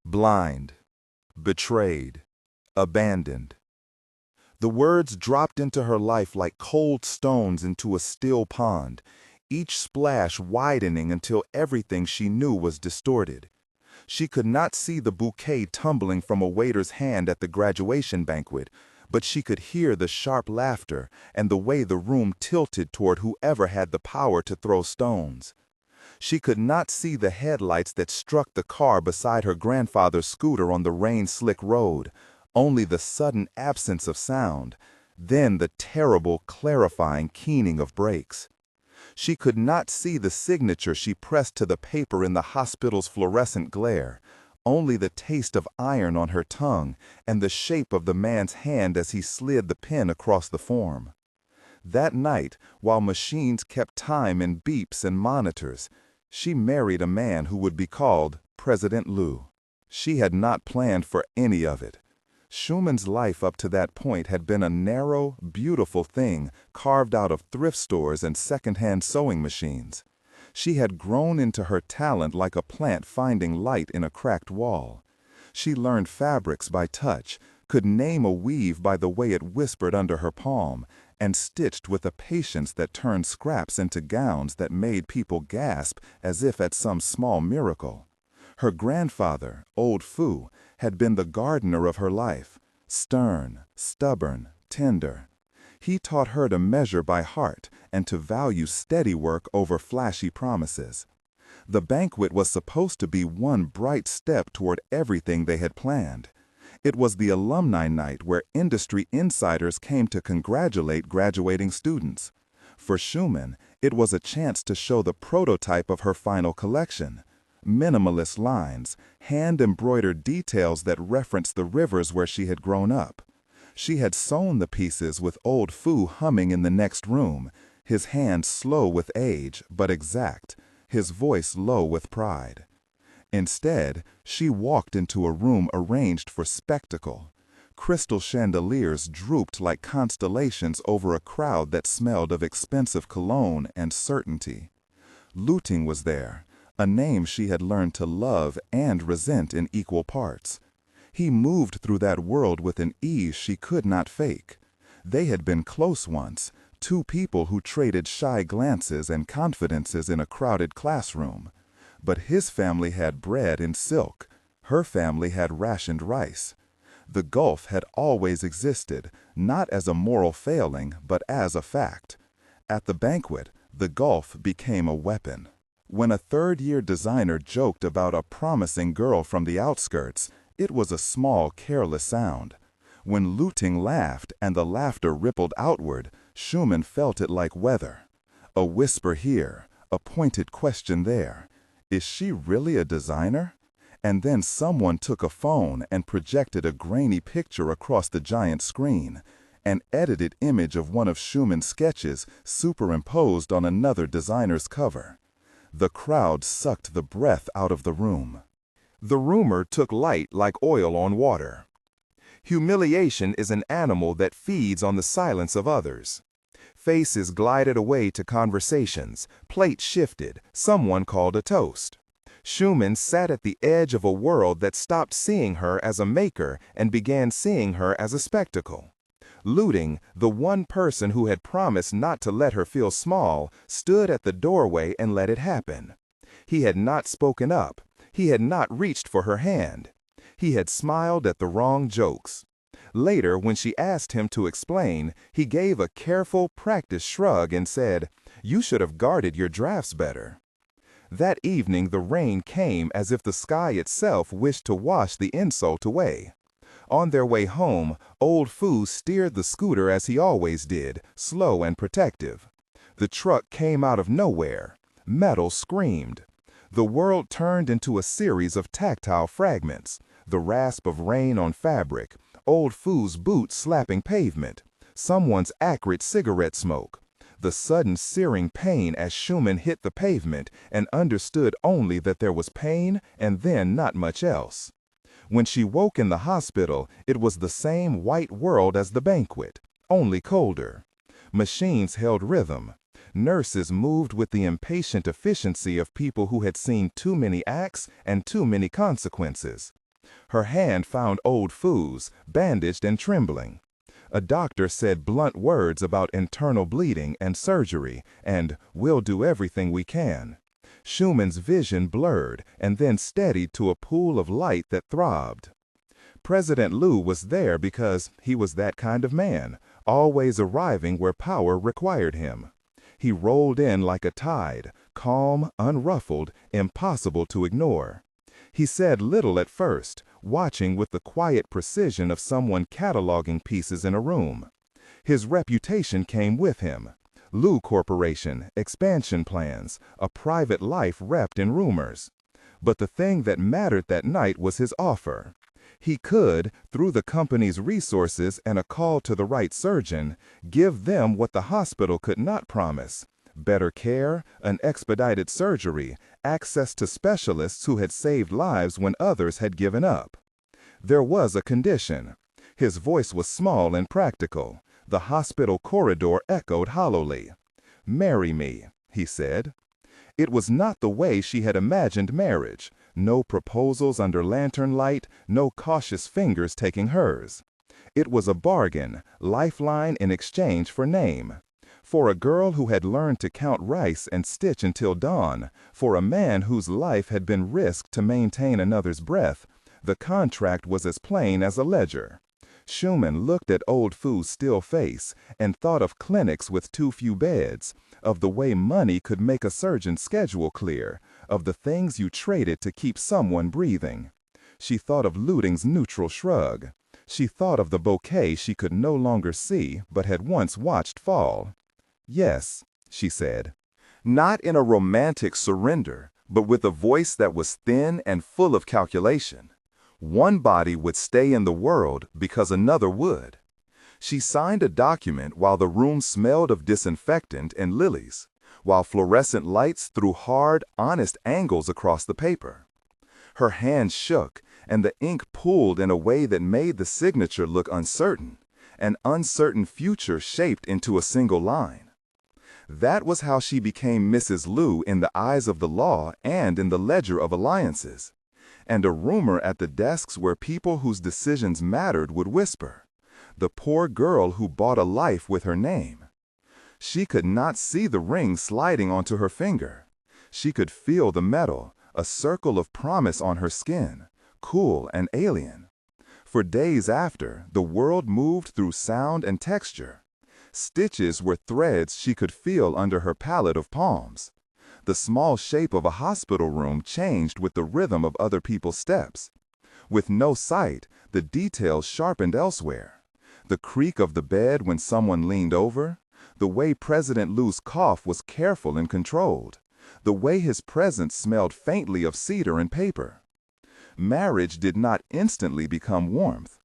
blind, betrayed, abandoned. The words dropped into her life like cold stones into a still pond, each splash widening until everything she knew was distorted. She could not see the bouquet tumbling from a waiter's hand at the graduation banquet, but she could hear the sharp laughter and the way the room tilted toward whoever had the power to throw stones. She could not see the headlights that struck the car beside her grandfather's scooter on the rain-slick road, only the sudden absence of sound, then the terrible, clarifying keening of brakes. She could not see the signature she pressed to the paper in the hospital's fluorescent glare, only the taste of iron on her tongue and the shape of the man's hand as he slid the pen across the form. That night, while machines kept time in beeps and monitors, she married a man who would be called President Lou. She had not planned for any of it. Schumann's life up to that point had been a narrow, beautiful thing carved out of thrift stores and second-hand sewing machines. She had grown into her talent like a plant finding light in a cracked wall. She learned fabrics by touch, could name a weave by the way it whispered under her palm, and stitched with a patience that turned scraps into gowns that made people gasp as if at some small miracle. Her grandfather, old Fu, had been the gardener of her life, stern, stubborn, tender. He taught her to measure by heart and to value steady work over flashy promises. The banquet was supposed to be one bright step toward everything they had planned. It was the alumni night where industry insiders came to congratulate graduating students. For Schumann, it was a chance to show the prototype of her final collection. Minimalist lines, hand-embroidered details that referenced the rivers where she had grown up. She had sewn the pieces with old Fu humming in the next room, his hand slow with age but exact, his voice low with pride. Instead, she walked into a room arranged for spectacle. Crystal chandeliers drooped like constellations over a crowd that smelled of expensive cologne and certainty. Looting was there, a name she had learned to love and resent in equal parts. He moved through that world with an ease she could not fake. They had been close once, two people who traded shy glances and confidences in a crowded classroom. But his family had bread and silk, her family had rationed rice. The gulf had always existed, not as a moral failing, but as a fact. At the banquet, the gulf became a weapon. When a third-year designer joked about a promising girl from the outskirts, it was a small, careless sound. When Looting laughed and the laughter rippled outward, Schumann felt it like weather. A whisper here, a pointed question there. Is she really a designer? And then someone took a phone and projected a grainy picture across the giant screen, an edited image of one of Schumann's sketches superimposed on another designer's cover. The crowd sucked the breath out of the room. The rumor took light like oil on water. Humiliation is an animal that feeds on the silence of others. Faces glided away to conversations, plates shifted, someone called a toast. Schumann sat at the edge of a world that stopped seeing her as a maker and began seeing her as a spectacle. Looting, the one person who had promised not to let her feel small, stood at the doorway and let it happen. He had not spoken up. He had not reached for her hand. He had smiled at the wrong jokes. Later, when she asked him to explain, he gave a careful, practiced shrug and said, "You should have guarded your drafts better." That evening the rain came as if the sky itself wished to wash the insult away. On their way home, old Fu steered the scooter as he always did, slow and protective. The truck came out of nowhere. Metal screamed. The world turned into a series of tactile fragments, the rasp of rain on fabric, old Fu's boots slapping pavement, someone's acrid cigarette smoke, the sudden searing pain as Schumann hit the pavement and understood only that there was pain and then not much else. When she woke in the hospital, it was the same white world as the banquet, only colder. Machines held rhythm. Nurses moved with the impatient efficiency of people who had seen too many acts and too many consequences. Her hand found old Foo's, bandaged and trembling. A doctor said blunt words about internal bleeding and surgery, and "we'll do everything we can." Schumann's vision blurred and then steadied to a pool of light that throbbed. President Liu was there because he was that kind of man, always arriving where power required him. He rolled in like a tide, calm, unruffled, impossible to ignore. He said little at first, watching with the quiet precision of someone cataloging pieces in a room. His reputation came with him. Liu Corporation, expansion plans, a private life wrapped in rumors. But the thing that mattered that night was his offer. He could, through the company's resources and a call to the right surgeon, give them what the hospital could not promise: better care, an expedited surgery, access to specialists who had saved lives when others had given up. There was a condition. His voice was small and practical. The hospital corridor echoed hollowly. "Marry me," he said. It was not the way she had imagined marriage. No proposals under lantern light, no cautious fingers taking hers. It was a bargain, lifeline in exchange for name. For a girl who had learned to count rice and stitch until dawn, for a man whose life had been risked to maintain another's breath, the contract was as plain as a ledger. Schumann looked at old Foo's still face and thought of clinics with too few beds, of the way money could make a surgeon's schedule clear, of the things you traded to keep someone breathing. She thought of Luding's neutral shrug. She thought of the bouquet she could no longer see but had once watched fall. "Yes," she said. Not in a romantic surrender, but with a voice that was thin and full of calculation. One body would stay in the world because another would. She signed a document while the room smelled of disinfectant and lilies, while fluorescent lights threw hard, honest angles across the paper. Her hand shook, and the ink pooled in a way that made the signature look uncertain, an uncertain future shaped into a single line. That was how she became Mrs. Liu in the eyes of the law and in the ledger of alliances. And a rumor at the desks where people whose decisions mattered would whisper, "The poor girl who bought a life with her name." She could not see the ring sliding onto her finger. She could feel the metal, a circle of promise on her skin, cool and alien. For days after, the world moved through sound and texture. Stitches were threads she could feel under her palette of palms. The small shape of a hospital room changed with the rhythm of other people's steps. With no sight, the details sharpened elsewhere. The creak of the bed when someone leaned over, the way President Liu's cough was careful and controlled, the way his presence smelled faintly of cedar and paper. Marriage did not instantly become warmth.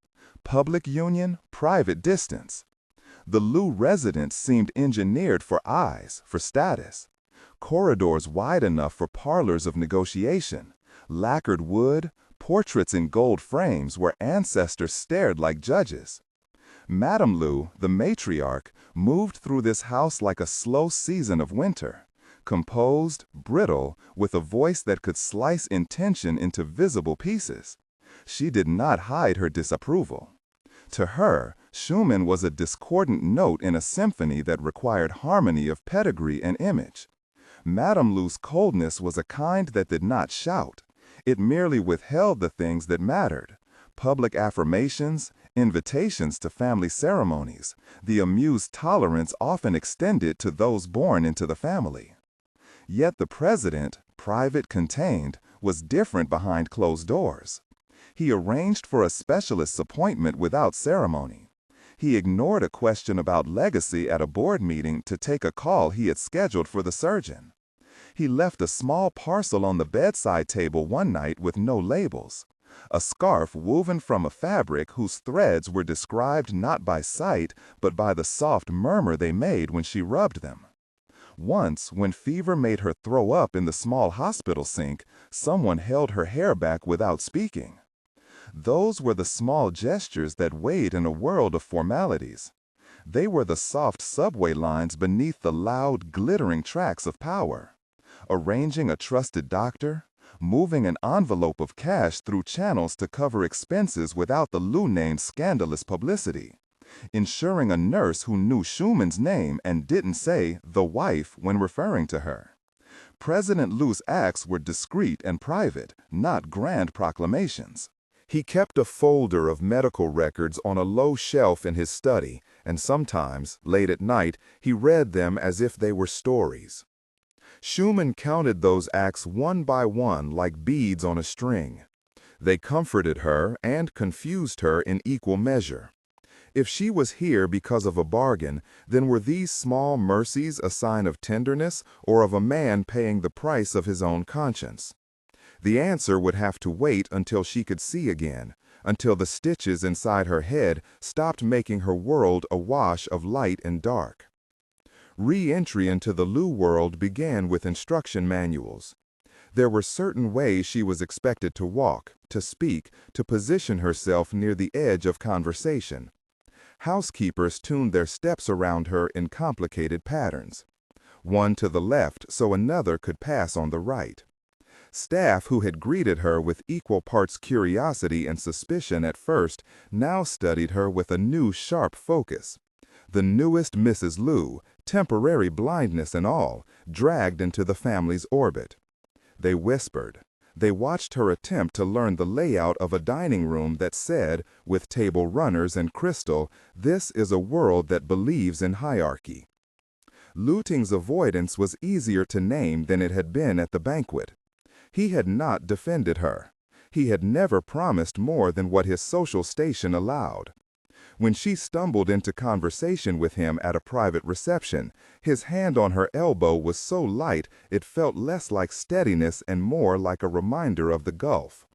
Public union, private distance. The Liu residence seemed engineered for eyes, for status. Corridors wide enough for parlors of negotiation, lacquered wood, portraits in gold frames where ancestors stared like judges. Madame Liu, the matriarch, moved through this house like a slow season of winter, composed, brittle, with a voice that could slice intention into visible pieces. She did not hide her disapproval. To her, Schumann was a discordant note in a symphony that required harmony of pedigree and image. Madame Liu's coldness was a kind that did not shout. It merely withheld the things that mattered: public affirmations, invitations to family ceremonies, the amused tolerance often extended to those born into the family. Yet the president, private, contained, was different behind closed doors. He arranged for a specialist's appointment without ceremony. He ignored a question about legacy at a board meeting to take a call he had scheduled for the surgeon. He left a small parcel on the bedside table one night with no labels. A scarf woven from a fabric whose threads were described not by sight, but by the soft murmur they made when she rubbed them. Once, when fever made her throw up in the small hospital sink, someone held her hair back without speaking. Those were the small gestures that weighed in a world of formalities. They were the soft subway lines beneath the loud, glittering tracks of power. Arranging a trusted doctor, moving an envelope of cash through channels to cover expenses without the Lou name's scandalous publicity, ensuring a nurse who knew Schumann's name and didn't say the wife when referring to her. President Lou's acts were discreet and private, not grand proclamations. He kept a folder of medical records on a low shelf in his study, and sometimes, late at night, he read them as if they were stories. Schumann counted those acts one by one like beads on a string. They comforted her and confused her in equal measure. If she was here because of a bargain, then were these small mercies a sign of tenderness or of a man paying the price of his own conscience? The answer would have to wait until she could see again, until the stitches inside her head stopped making her world a wash of light and dark. Re-entry into the Lou world began with instruction manuals. There were certain ways she was expected to walk, to speak, to position herself near the edge of conversation. Housekeepers tuned their steps around her in complicated patterns. One to the left so another could pass on the right. Staff who had greeted her with equal parts curiosity and suspicion at first now studied her with a new sharp focus. The newest Mrs. Lou, temporary blindness and all, dragged into the family's orbit. They whispered. They watched her attempt to learn the layout of a dining room that said, with table runners and crystal, "This is a world that believes in hierarchy." Luting's avoidance was easier to name than it had been at the banquet. He had not defended her. He had never promised more than what his social station allowed. When she stumbled into conversation with him at a private reception, his hand on her elbow was so light it felt less like steadiness and more like a reminder of the gulf.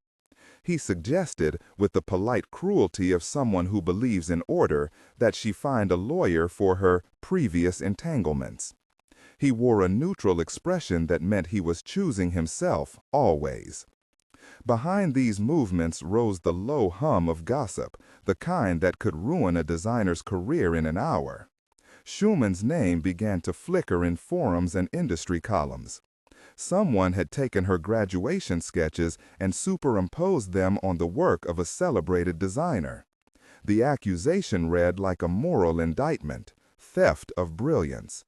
He suggested, with the polite cruelty of someone who believes in order, that she find a lawyer for her previous entanglements. He wore a neutral expression that meant he was choosing himself, always. Behind these movements rose the low hum of gossip, the kind that could ruin a designer's career in an hour. Schumann's name began to flicker in forums and industry columns. Someone had taken her graduation sketches and superimposed them on the work of a celebrated designer. The accusation read like a moral indictment: theft of brilliance.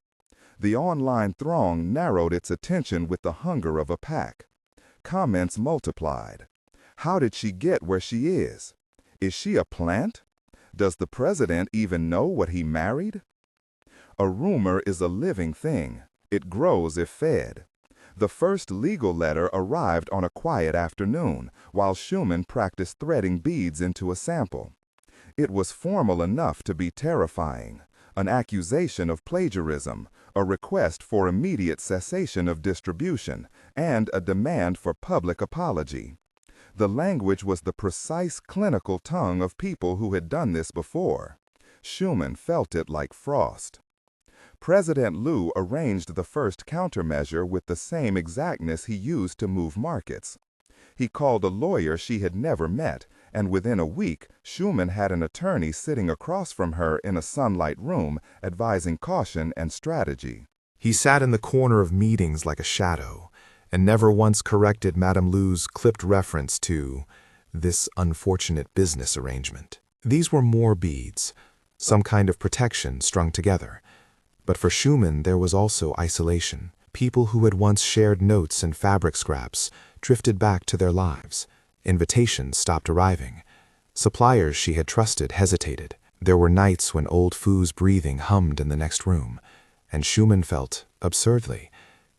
The online throng narrowed its attention with the hunger of a pack. Comments multiplied. How did she get where she is? Is she a plant? Does the president even know what he married? A rumor is a living thing. It grows if fed. The first legal letter arrived on a quiet afternoon, while Schumann practiced threading beads into a sample. It was formal enough to be terrifying. An accusation of plagiarism, a request for immediate cessation of distribution, and a demand for public apology. The language was the precise clinical tongue of people who had done this before. Schumann felt it like frost. President Lou arranged the first countermeasure with the same exactness he used to move markets. He called a lawyer she had never met, and within a week, Schumann had an attorney sitting across from her in a sunlight room, advising caution and strategy. He sat in the corner of meetings like a shadow, and never once corrected Madame Lou's clipped reference to this unfortunate business arrangement. These were more beads, some kind of protection strung together. But for Schumann there was also isolation. People who had once shared notes and fabric scraps drifted back to their lives. Invitations stopped arriving. Suppliers she had trusted hesitated. There were nights when old Foo's breathing hummed in the next room, and Schumann felt, absurdly,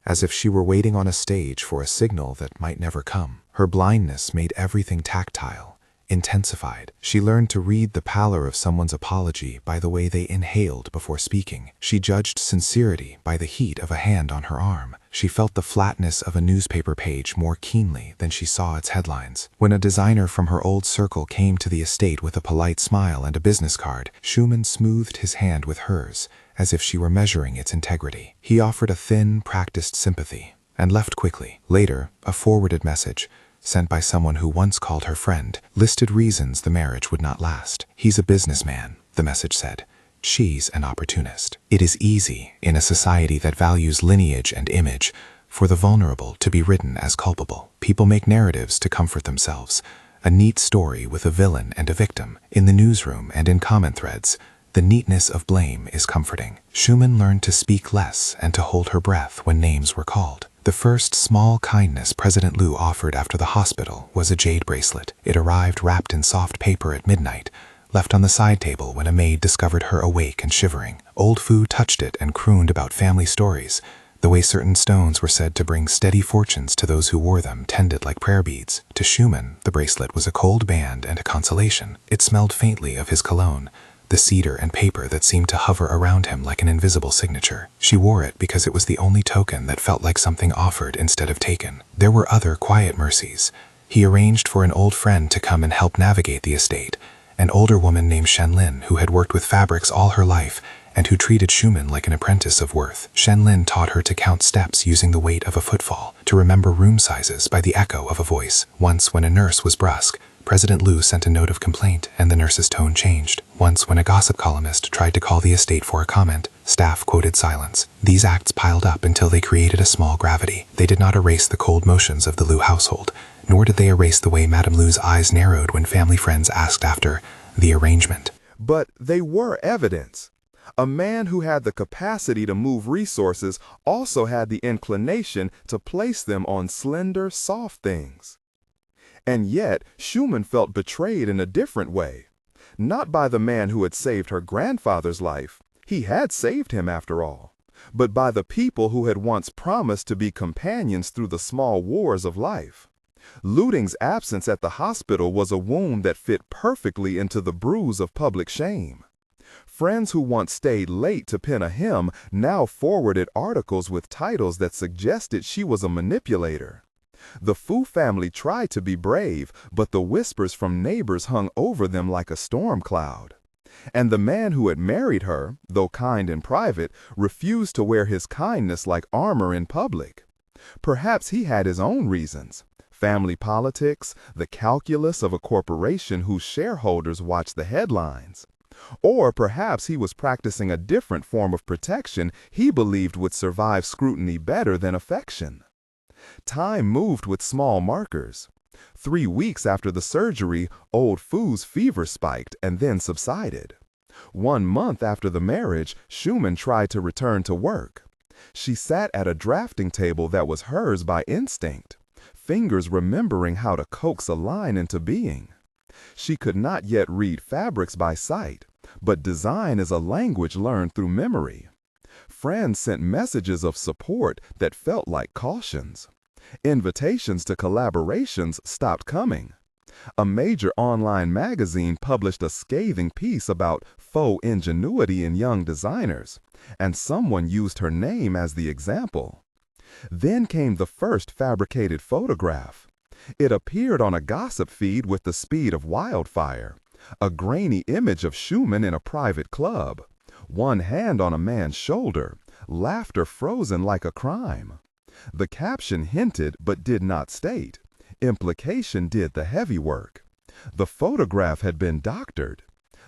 as if she were waiting on a stage for a signal that might never come. Her blindness made everything tactile, intensified. She learned to read the pallor of someone's apology by the way they inhaled before speaking. She judged sincerity by the heat of a hand on her arm. She felt the flatness of a newspaper page more keenly than she saw its headlines. When a designer from her old circle came to the estate with a polite smile and a business card, Schumann smoothed his hand with hers, as if she were measuring its integrity. He offered a thin, practiced sympathy, and left quickly. Later, a forwarded message, sent by someone who once called her friend, listed reasons the marriage would not last. "He's a businessman," the message said. "She's an opportunist." It is easy, in a society that values lineage and image, for the vulnerable to be written as culpable. People make narratives to comfort themselves. A neat story with a villain and a victim, in the newsroom and in comment threads. The neatness of blame is comforting. Schumann learned to speak less and to hold her breath when names were called. The first small kindness President Liu offered after the hospital was a jade bracelet. It arrived wrapped in soft paper at midnight, left on the side table when a maid discovered her awake and shivering. Old Fu touched it and crooned about family stories, the way certain stones were said to bring steady fortunes to those who wore them, tended like prayer beads. To Schumann, the bracelet was a cold band and a consolation. It smelled faintly of his cologne, the cedar and paper that seemed to hover around him like an invisible signature. She wore it because it was the only token that felt like something offered instead of taken. There were other quiet mercies. He arranged for an old friend to come and help navigate the estate, an older woman named Shenlin who had worked with fabrics all her life and who treated Schumann like an apprentice of worth. Shenlin taught her to count steps using the weight of a footfall, to remember room sizes by the echo of a voice. Once, when a nurse was brusque, President Liu sent a note of complaint and the nurse's tone changed. Once, when a gossip columnist tried to call the estate for a comment, staff quoted silence. These acts piled up until they created a small gravity. They did not erase the cold motions of the Liu household, nor did they erase the way Madame Liu's eyes narrowed when family friends asked after the arrangement. But they were evidence. A man who had the capacity to move resources also had the inclination to place them on slender, soft things. And yet, Schumann felt betrayed in a different way. Not by the man who had saved her grandfather's life. He had saved him after all. But by the people who had once promised to be companions through the small wars of life. Luding's absence at the hospital was a wound that fit perfectly into the bruise of public shame. Friends who once stayed late to pen a hymn now forwarded articles with titles that suggested she was a manipulator. The Fu family tried to be brave, but the whispers from neighbors hung over them like a storm cloud. And the man who had married her, though kind in private, refused to wear his kindness like armor in public. Perhaps he had his own reasons. Family politics, the calculus of a corporation whose shareholders watch the headlines. Or perhaps he was practicing a different form of protection he believed would survive scrutiny better than affection. Time moved with small markers. 3 weeks after the surgery, old Fu's fever spiked and then subsided. 1 month after the marriage, Schumann tried to return to work. She sat at a drafting table that was hers by instinct, fingers remembering how to coax a line into being. She could not yet read fabrics by sight, but design is a language learned through memory. Friends sent messages of support that felt like cautions. Invitations to collaborations stopped coming. A major online magazine published a scathing piece about faux ingenuity in young designers, and someone used her name as the example. Then came the first fabricated photograph. It appeared on a gossip feed with the speed of wildfire, a grainy image of Schumann in a private club, one hand on a man's shoulder, laughter frozen like a crime. The caption hinted but did not state. Implication did the heavy work. The photograph had been doctored.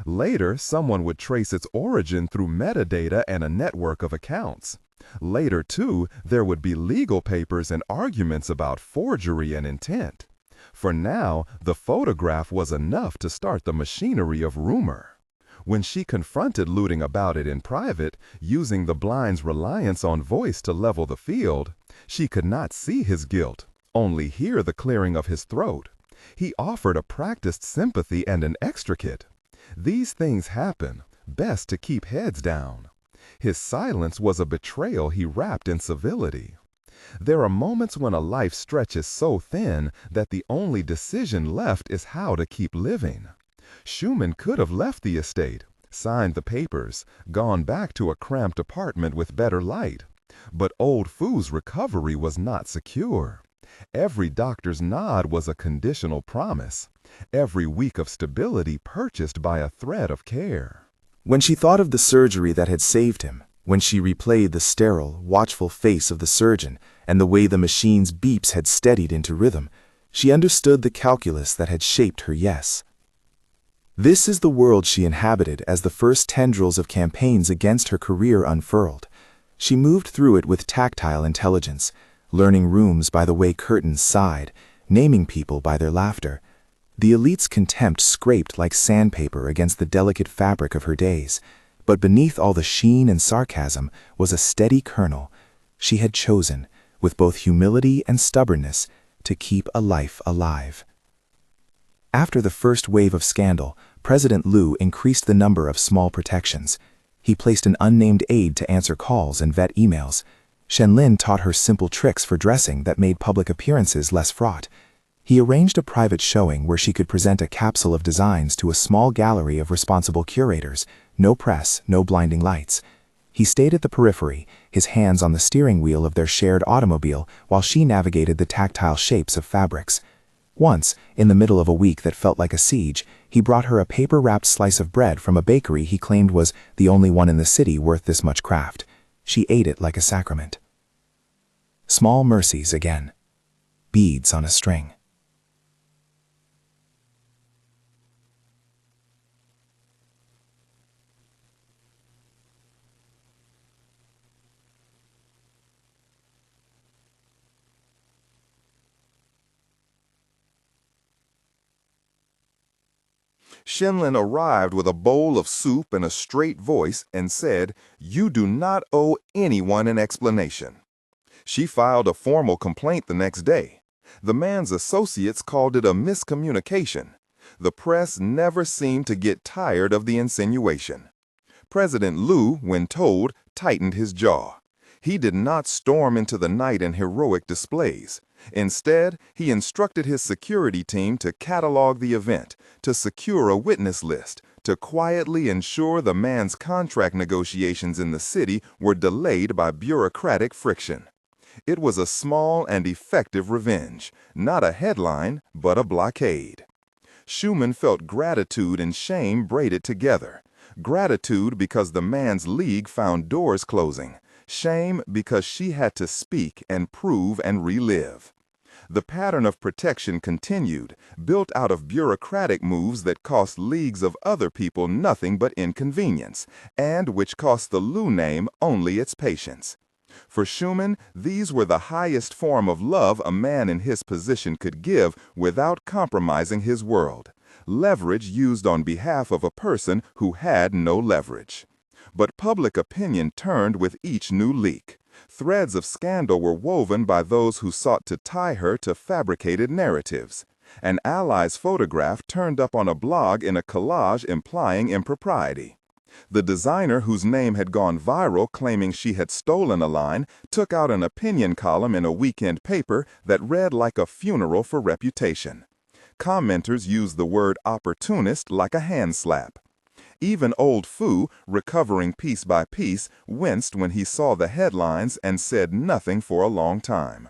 Later, someone would trace its origin through metadata and a network of accounts. Later, too, there would be legal papers and arguments about forgery and intent. For now, the photograph was enough to start the machinery of rumor. When she confronted Luding about it in private, using the blind's reliance on voice to level the field, she could not see his guilt, only hear the clearing of his throat. He offered a practiced sympathy and an extricate. These things happen, best to keep heads down. His silence was a betrayal he wrapped in civility. There are moments when a life stretches so thin that the only decision left is how to keep living. Schumann could have left the estate, signed the papers, gone back to a cramped apartment with better light. But old Fu's recovery was not secure. Every doctor's nod was a conditional promise, every week of stability purchased by a thread of care. When she thought of the surgery that had saved him, when she replayed the sterile, watchful face of the surgeon and the way the machine's beeps had steadied into rhythm, she understood the calculus that had shaped her yes. This is the world she inhabited as the first tendrils of campaigns against her career unfurled. She moved through it with tactile intelligence, learning rooms by the way curtains sighed, naming people by their laughter. The elite's contempt scraped like sandpaper against the delicate fabric of her days, but beneath all the sheen and sarcasm was a steady kernel. She had chosen, with both humility and stubbornness, to keep a life alive. After the first wave of scandal, President Liu increased the number of small protections. He placed an unnamed aide to answer calls and vet emails. Shenlin taught her simple tricks for dressing that made public appearances less fraught. He arranged a private showing where she could present a capsule of designs to a small gallery of responsible curators. No press, no blinding lights. He stayed at the periphery, his hands on the steering wheel of their shared automobile while she navigated the tactile shapes of fabrics. Once, in the middle of a week that felt like a siege, he brought her a paper-wrapped slice of bread from a bakery he claimed was the only one in the city worth this much craft. She ate it like a sacrament. Small mercies again. Beads on a string. Shenlin arrived with a bowl of soup and a straight voice and said, "You do not owe anyone an explanation." She filed a formal complaint the next day. The man's associates called it a miscommunication. The press never seemed to get tired of the insinuation. President Liu, when told, tightened his jaw. He did not storm into the night in heroic displays. Instead, he instructed his security team to catalog the event, to secure a witness list, to quietly ensure the man's contract negotiations in the city were delayed by bureaucratic friction. It was a small and effective revenge, not a headline, but a blockade. Schumann felt gratitude and shame braided together. Gratitude because the man's league found doors closing. Shame because she had to speak and prove and relive. The pattern of protection continued, built out of bureaucratic moves that cost leagues of other people nothing but inconvenience, and which cost the Liu name only its patience. For Schumann, these were the highest form of love a man in his position could give without compromising his world. Leverage used on behalf of a person who had no leverage. But public opinion turned with each new leak. Threads of scandal were woven by those who sought to tie her to fabricated narratives. An ally's photograph turned up on a blog in a collage implying impropriety. The designer whose name had gone viral claiming she had stolen a line took out an opinion column in a weekend paper that read like a funeral for reputation. Commenters used the word opportunist like a hand slap. Even old Fu, recovering piece by piece, winced when he saw the headlines and said nothing for a long time.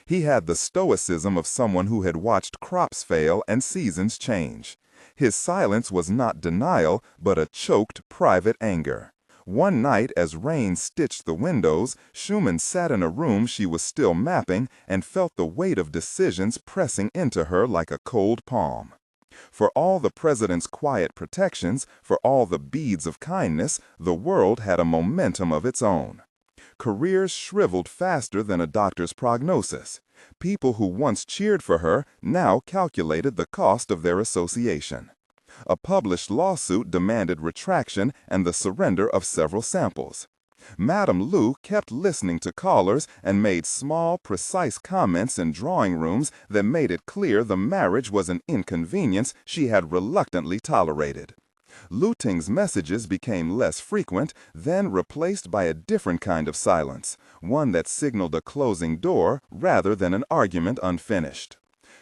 He had the stoicism of someone who had watched crops fail and seasons change. His silence was not denial, but a choked private anger. One night, as rain stitched the windows, Schumann sat in a room she was still mapping and felt the weight of decisions pressing into her like a cold palm. For all the president's quiet protections, for all the beads of kindness, the world had a momentum of its own. Careers shriveled faster than a doctor's prognosis. People who once cheered for her now calculated the cost of their association. A published lawsuit demanded retraction and the surrender of several samples. Madame Liu kept listening to callers and made small, precise comments in drawing rooms that made it clear the marriage was an inconvenience she had reluctantly tolerated. Liu Ting's messages became less frequent, then replaced by a different kind of silence, one that signaled a closing door rather than an argument unfinished.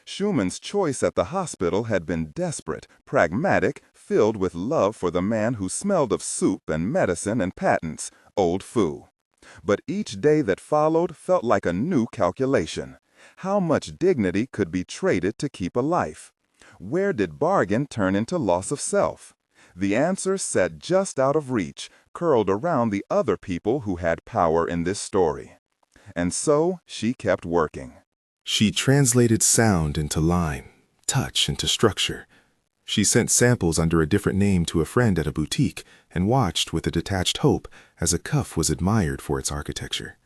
Schumann's choice at the hospital had been desperate, pragmatic, filled with love for the man who smelled of soup and medicine and patents, old Fu. But each day that followed felt like a new calculation. How much dignity could be traded to keep a life? Where did bargain turn into loss of self? The answer sat just out of reach, curled around the other people who had power in this story. And so she kept working. She translated sound into line, touch into structure. She sent samples under a different name to a friend at a boutique and watched with a detached hope as a cuff was admired for its architecture.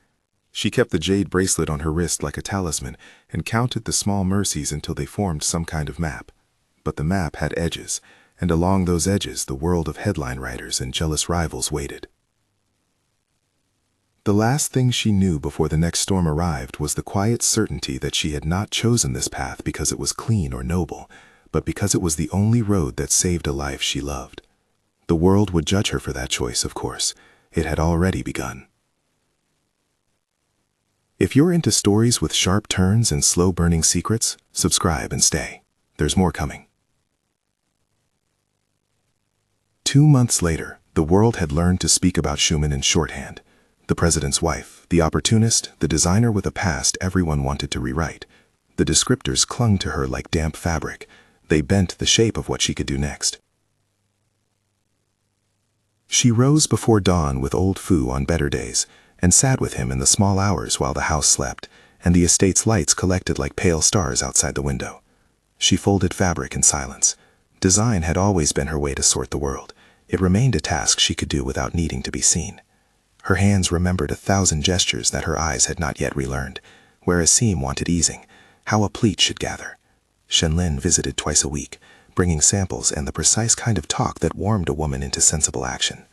She kept the jade bracelet on her wrist like a talisman and counted the small mercies until they formed some kind of map. But the map had edges, and along those edges the world of headline writers and jealous rivals waited. The last thing she knew before the next storm arrived was the quiet certainty that she had not chosen this path because it was clean or noble, but because it was the only road that saved a life she loved. The world would judge her for that choice, of course. It had already begun. If you're into stories with sharp turns and slow-burning secrets, subscribe and stay. There's more coming. 2 months later, the world had learned to speak about Schumann in shorthand. The president's wife, the opportunist, the designer with a past everyone wanted to rewrite. The descriptors clung to her like damp fabric. They bent the shape of what she could do next. She rose before dawn with old Fu on better days, and sat with him in the small hours while the house slept, and the estate's lights collected like pale stars outside the window. She folded fabric in silence. Design had always been her way to sort the world. It remained a task she could do without needing to be seen. Her hands remembered 1,000 gestures that her eyes had not yet relearned, where a seam wanted easing, how a pleat should gather. Shenlin visited twice a week, bringing samples and the precise kind of talk that warmed a woman into sensible action.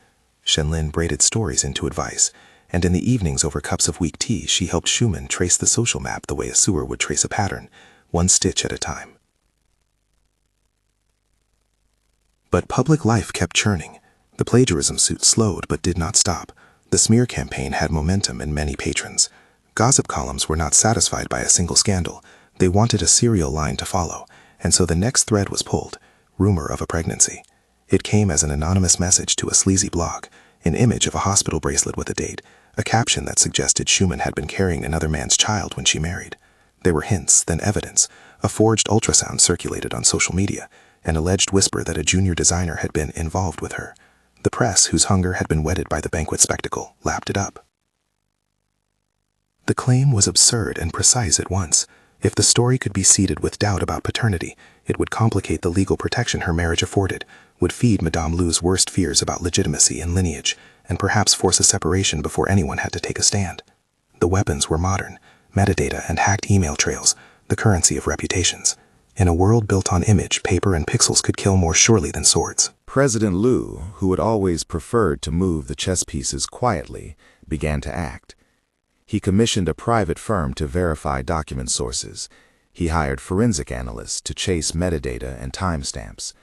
Shenlin braided stories into advice, and in the evenings over cups of weak tea she helped Schumann trace the social map the way a sewer would trace a pattern, one stitch at a time. But public life kept churning. The plagiarism suit slowed but did not stop. The smear campaign had momentum and many patrons. Gossip columns were not satisfied by a single scandal. They wanted a serial line to follow, and so the next thread was pulled, rumor of a pregnancy. It came as an anonymous message to a sleazy blog, an image of a hospital bracelet with a date, a caption that suggested Schumann had been carrying another man's child when she married. There were hints, then evidence. A forged ultrasound circulated on social media, an alleged whisper that a junior designer had been involved with her. The press, whose hunger had been whetted by the banquet spectacle, lapped it up. The claim was absurd and precise at once. If the story could be seeded with doubt about paternity, it would complicate the legal protection her marriage afforded, would feed Madame Lu's worst fears about legitimacy and lineage, and perhaps force a separation before anyone had to take a stand. The weapons were modern, metadata and hacked email trails, the currency of reputations. In a world built on image, paper and pixels could kill more surely than swords. President Lu, who had always preferred to move the chess pieces quietly, began to act. He commissioned a private firm to verify document sources. He hired forensic analysts to chase metadata and timestamps.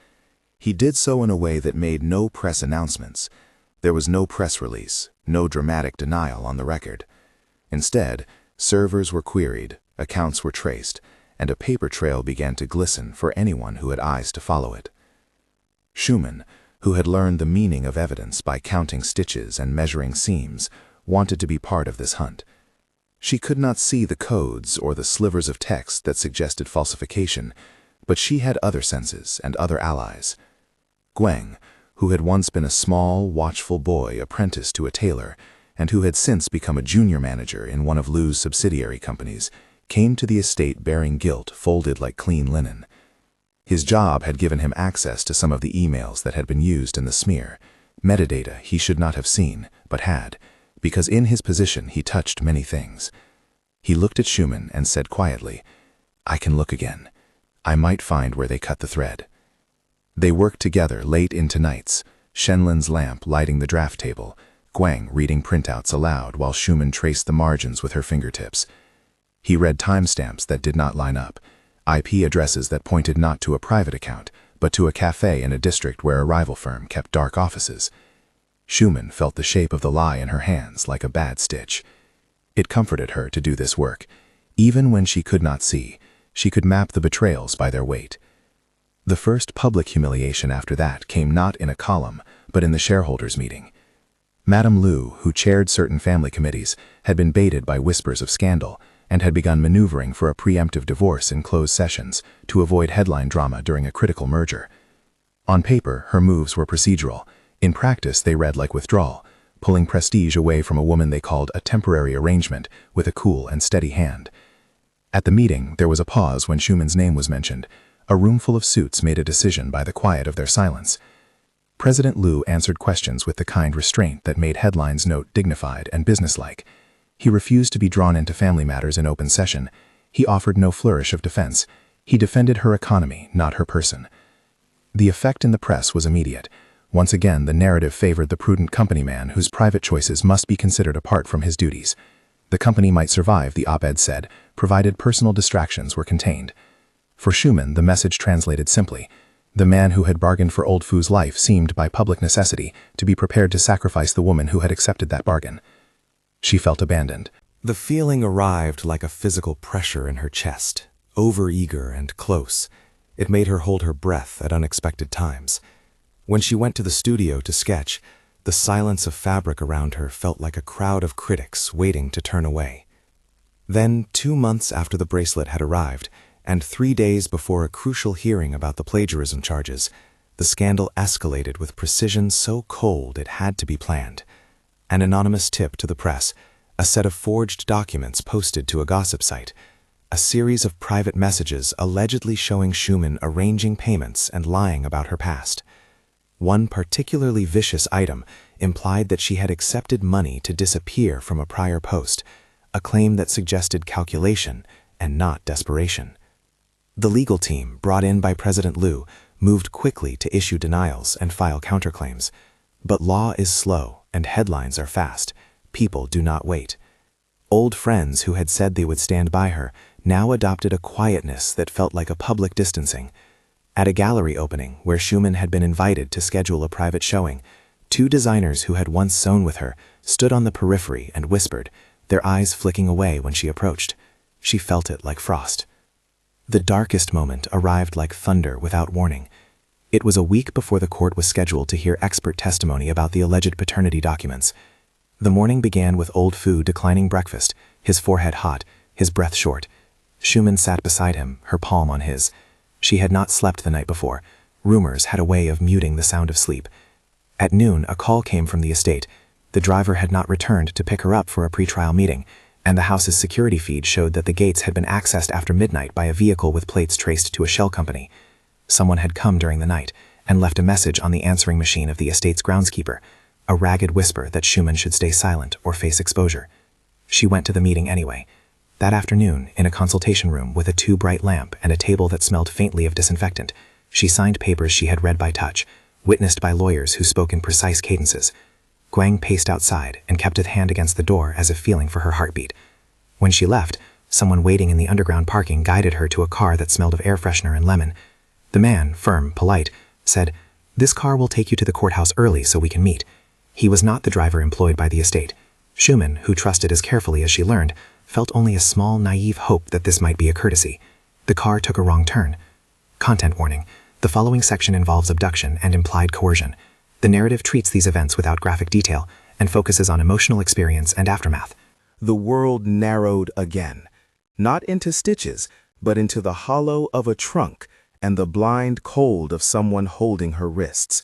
He did so in a way that made no press announcements. There was no press release, no dramatic denial on the record. Instead, servers were queried, accounts were traced, and a paper trail began to glisten for anyone who had eyes to follow it. Schumann, who had learned the meaning of evidence by counting stitches and measuring seams, wanted to be part of this hunt. She could not see the codes or the slivers of text that suggested falsification, but she had other senses and other allies. Guang, who had once been a small, watchful boy apprenticed to a tailor, and who had since become a junior manager in one of Lu's subsidiary companies, came to the estate bearing guilt folded like clean linen. His job had given him access to some of the emails that had been used in the smear, metadata he should not have seen, but had, because in his position he touched many things. He looked at Schumann and said quietly, "I can look again. I might find where they cut the thread." They worked together late into nights, Shenlin's lamp lighting the draft table, Guang reading printouts aloud while Schumann traced the margins with her fingertips. He read timestamps that did not line up, IP addresses that pointed not to a private account, but to a cafe in a district where a rival firm kept dark offices. Schumann felt the shape of the lie in her hands like a bad stitch. It comforted her to do this work. Even when she could not see, she could map the betrayals by their weight. The first public humiliation after that came not in a column, but in the shareholders' meeting. Madame Lu, who chaired certain family committees, had been baited by whispers of scandal, and had begun maneuvering for a preemptive divorce in closed sessions to avoid headline drama during a critical merger. On paper, her moves were procedural. In practice, they read like withdrawal, pulling prestige away from a woman they called a temporary arrangement with a cool and steady hand. At the meeting, there was a pause when Schumann's name was mentioned. A roomful of suits made a decision by the quiet of their silence. President Lu answered questions with the kind restraint that made headlines note dignified and businesslike. He refused to be drawn into family matters in open session. He offered no flourish of defense. He defended her economy, not her person. The effect in the press was immediate. Once again, the narrative favored the prudent company man whose private choices must be considered apart from his duties. The company might survive, the op-ed said, provided personal distractions were contained. For Schumann, the message translated simply. The man who had bargained for Old Foo's life seemed, by public necessity, to be prepared to sacrifice the woman who had accepted that bargain. She felt abandoned. The feeling arrived like a physical pressure in her chest, over-eager and close. It made her hold her breath at unexpected times. When she went to the studio to sketch, the silence of fabric around her felt like a crowd of critics waiting to turn away. Then, 2 months after the bracelet had arrived, and 3 days before a crucial hearing about the plagiarism charges, the scandal escalated with precision so cold it had to be planned. An anonymous tip to the press, a set of forged documents posted to a gossip site, a series of private messages allegedly showing Schumann arranging payments and lying about her past. One particularly vicious item implied that she had accepted money to disappear from a prior post, a claim that suggested calculation and not desperation. The legal team, brought in by President Liu, moved quickly to issue denials and file counterclaims. But law is slow and headlines are fast. People do not wait. Old friends who had said they would stand by her now adopted a quietness that felt like a public distancing. At a gallery opening where Schumann had been invited to schedule a private showing, 2 designers who had once sewn with her stood on the periphery and whispered, their eyes flicking away when she approached. She felt it like frost. The darkest moment arrived like thunder without warning. It was a week before the court was scheduled to hear expert testimony about the alleged paternity documents. The morning began with Old Fu declining breakfast, his forehead hot, his breath short. Schumann sat beside him, her palm on his. She had not slept the night before. Rumors had a way of muting the sound of sleep. At noon, a call came from the estate. The driver had not returned to pick her up for a pretrial meeting, and the house's security feed showed that the gates had been accessed after midnight by a vehicle with plates traced to a shell company. Someone had come during the night and left a message on the answering machine of the estate's groundskeeper, a ragged whisper that Schumann should stay silent or face exposure. She went to the meeting anyway. That afternoon, in a consultation room with a too-bright lamp and a table that smelled faintly of disinfectant, she signed papers she had read by touch, witnessed by lawyers who spoke in precise cadences. Guang paced outside and kept a hand against the door as if feeling for her heartbeat. When she left, someone waiting in the underground parking guided her to a car that smelled of air freshener and lemon. The man, firm, polite, said, "This car will take you to the courthouse early so we can meet." He was not the driver employed by the estate. Schumann, who trusted as carefully as she learned, felt only a small, naive hope that this might be a courtesy. The car took a wrong turn. Content warning. The following section involves abduction and implied coercion. The narrative treats these events without graphic detail and focuses on emotional experience and aftermath. The world narrowed again, not into stitches, but into the hollow of a trunk and the blind cold of someone holding her wrists.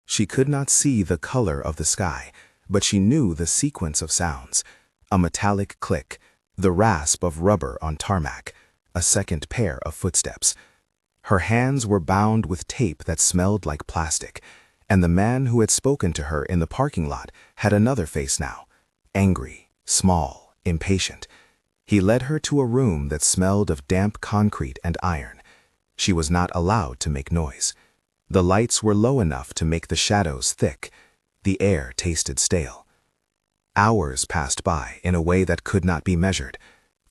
She could not see the color of the sky, but she knew the sequence of sounds. A metallic click, the rasp of rubber on tarmac, a second pair of footsteps. Her hands were bound with tape that smelled like plastic, and the man who had spoken to her in the parking lot had another face now, angry, small, impatient. He led her to a room that smelled of damp concrete and iron. She was not allowed to make noise. The lights were low enough to make the shadows thick. The air tasted stale. Hours passed by in a way that could not be measured,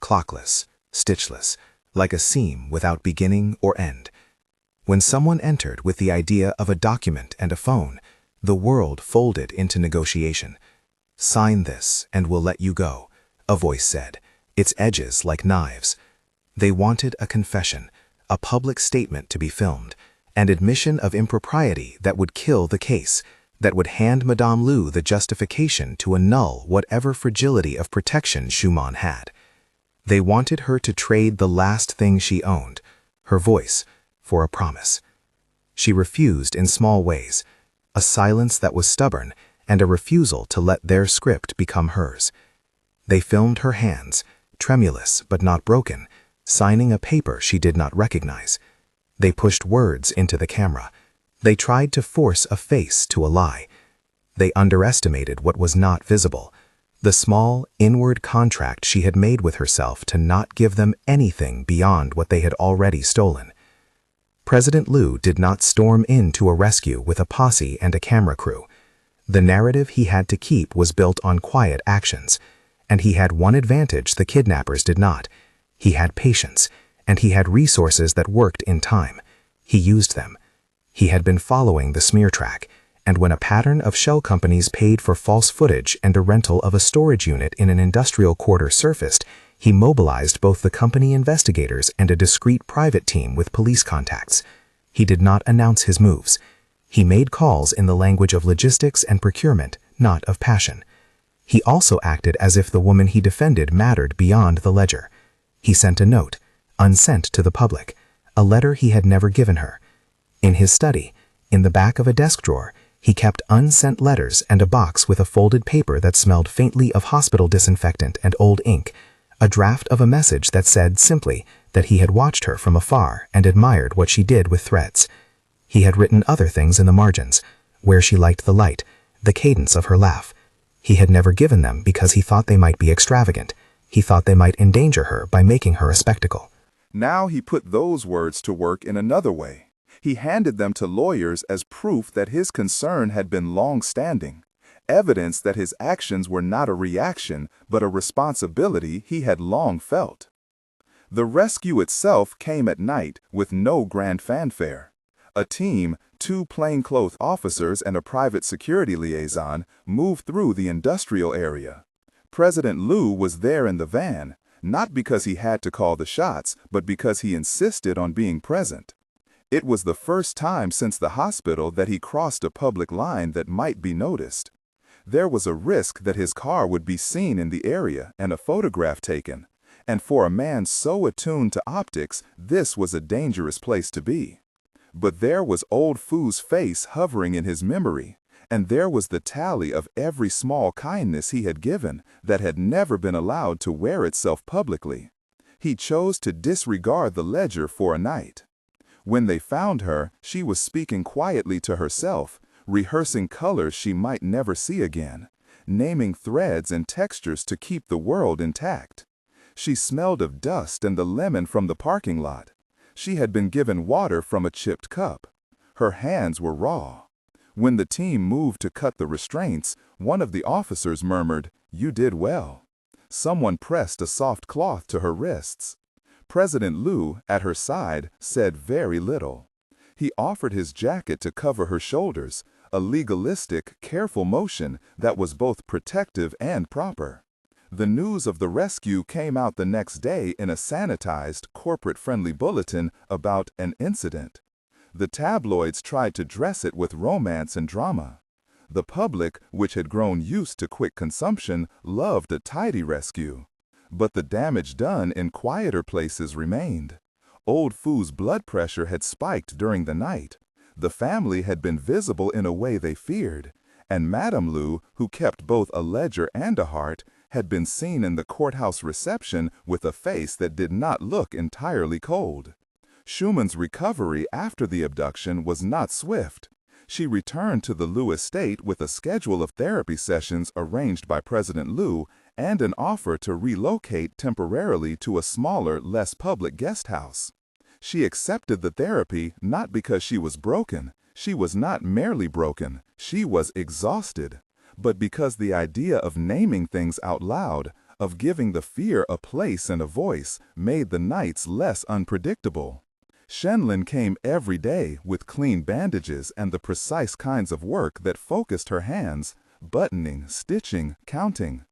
clockless, stitchless, like a seam without beginning or end. When someone entered with the idea of a document and a phone, the world folded into negotiation. "Sign this and we'll let you go," a voice said, its edges like knives. They wanted a confession, a public statement to be filmed, and admission of impropriety that would kill the case, that would hand Madame Liu the justification to annul whatever fragility of protection Schumann had. They wanted her to trade the last thing she owned, her voice, for a promise. She refused in small ways, a silence that was stubborn and a refusal to let their script become hers. They filmed her hands, tremulous but not broken, signing a paper she did not recognize. They pushed words into the camera. They tried to force a face to a lie. They underestimated what was not visible, The small, inward contract she had made with herself to not give them anything beyond what they had already stolen. President Liu did not storm in to a rescue with a posse and a camera crew. The narrative he had to keep was built on quiet actions, and he had one advantage the kidnappers did not. He had patience, and he had resources that worked in time. He used them. He had been following the smear track, and when a pattern of shell companies paid for false footage and a rental of a storage unit in an industrial quarter surfaced, he mobilized both the company investigators and a discreet private team with police contacts. He did not announce his moves. He made calls in the language of logistics and procurement, not of passion. He also acted as if the woman he defended mattered beyond the ledger. He sent a note, unsent to the public, a letter he had never given her. In his study, in the back of a desk drawer, he kept unsent letters and a box with a folded paper that smelled faintly of hospital disinfectant and old ink, a draft of a message that said simply that he had watched her from afar and admired what she did with threads. He had written other things in the margins, where she liked the light, the cadence of her laugh. He had never given them because he thought they might be extravagant. He thought they might endanger her by making her a spectacle. Now he put those words to work in another way. He handed them to lawyers as proof that his concern had been long-standing, evidence that his actions were not a reaction but a responsibility he had long felt. The rescue itself came at night with no grand fanfare. A team, 2 plainclothes officers and a private security liaison, moved through the industrial area. President Liu was there in the van, not because he had to call the shots, but because he insisted on being present. It was the first time since the hospital that he crossed a public line that might be noticed. There was a risk that his car would be seen in the area and a photograph taken, and for a man so attuned to optics, this was a dangerous place to be. But there was old Fu's face hovering in his memory, and there was the tally of every small kindness he had given that had never been allowed to wear itself publicly. He chose to disregard the ledger for a night. When they found her, she was speaking quietly to herself, rehearsing colors she might never see again, naming threads and textures to keep the world intact. She smelled of dust and the lemon from the parking lot. She had been given water from a chipped cup. Her hands were raw. When the team moved to cut the restraints, one of the officers murmured, "You did well." Someone pressed a soft cloth to her wrists. President Liu, at her side, said very little. He offered his jacket to cover her shoulders, a legalistic, careful motion that was both protective and proper. The news of the rescue came out the next day in a sanitized, corporate-friendly bulletin about an incident. The tabloids tried to dress it with romance and drama. The public, which had grown used to quick consumption, loved a tidy rescue. But the damage done in quieter places remained. Old Fu's blood pressure had spiked during the night. The family had been visible in a way they feared, and Madame Liu, who kept both a ledger and a heart, had been seen in the courthouse reception with a face that did not look entirely cold. Schumann's recovery after the abduction was not swift. She returned to the Liu estate with a schedule of therapy sessions arranged by President Liu and an offer to relocate temporarily to a smaller, less public guest house. She accepted the therapy not because she was broken. She was not merely broken. She was exhausted. But because the idea of naming things out loud, of giving the fear a place and a voice, made the nights less unpredictable. Shenlin came every day with clean bandages and the precise kinds of work that focused her hands, buttoning, stitching, counting.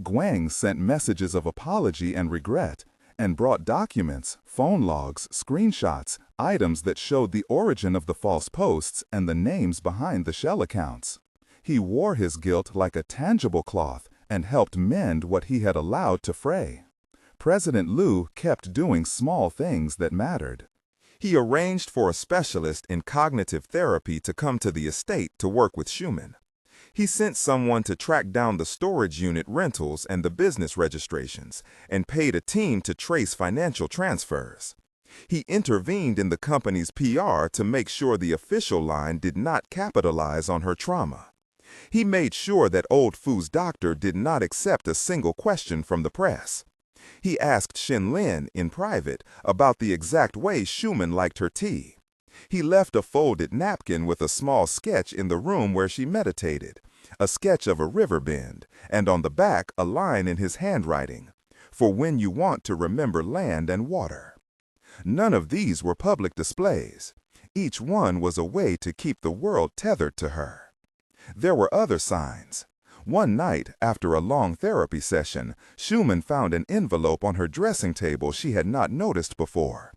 Guang sent messages of apology and regret, and brought documents, phone logs, screenshots, items that showed the origin of the false posts and the names behind the shell accounts. He wore his guilt like a tangible cloth and helped mend what he had allowed to fray. President Liu kept doing small things that mattered. He arranged for a specialist in cognitive therapy to come to the estate to work with Schumann. He sent someone to track down the storage unit rentals and the business registrations, and paid a team to trace financial transfers. He intervened in the company's PR to make sure the official line did not capitalize on her trauma. He made sure that Old Fu's doctor did not accept a single question from the press. He asked Shin-Lin in private about the exact way Schumann liked her tea. He left a folded napkin with a small sketch in the room where she meditated, a sketch of a river bend, and on the back a line in his handwriting, "For when you want to remember land and water." None of these were public displays. Each one was a way to keep the world tethered to her. There were other signs. One night, after a long therapy session, Schumann found an envelope on her dressing table she had not noticed before.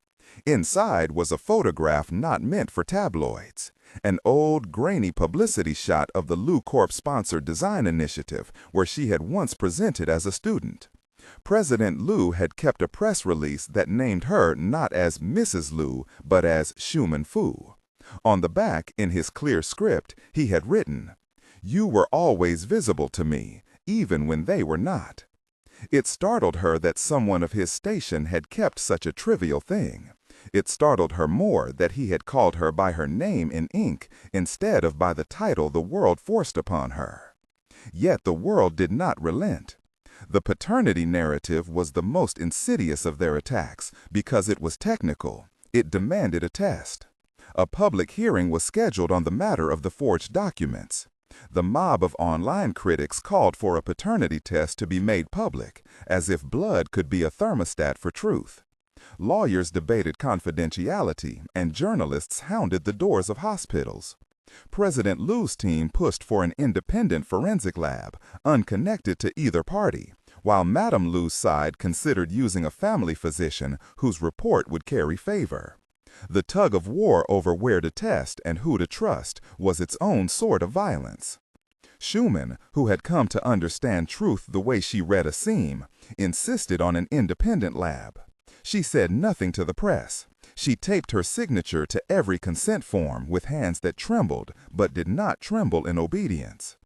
Inside was a photograph not meant for tabloids, an old, grainy publicity shot of the Lu Corp-sponsored design initiative where she had once presented as a student. President Lu had kept a press release that named her not as Mrs. Lu, but as Schumann Fu. On the back, in his clear script, he had written, "You were always visible to me, even when they were not." It startled her that someone of his station had kept such a trivial thing. It startled her more that he had called her by her name in ink instead of by the title the world forced upon her. Yet the world did not relent. The paternity narrative was the most insidious of their attacks because it was technical. It demanded a test. A public hearing was scheduled on the matter of the forged documents. The mob of online critics called for a paternity test to be made public, as if blood could be a thermostat for truth. Lawyers debated confidentiality, and journalists hounded the doors of hospitals. President Lu's team pushed for an independent forensic lab, unconnected to either party, while Madame Lu's side considered using a family physician whose report would carry favor. The tug of war over where to test and who to trust was its own sort of violence. Schumann, who had come to understand truth the way she read a seam, insisted on an independent lab. She said nothing to the press. She taped her signature to every consent form with hands that trembled but did not tremble in obedience.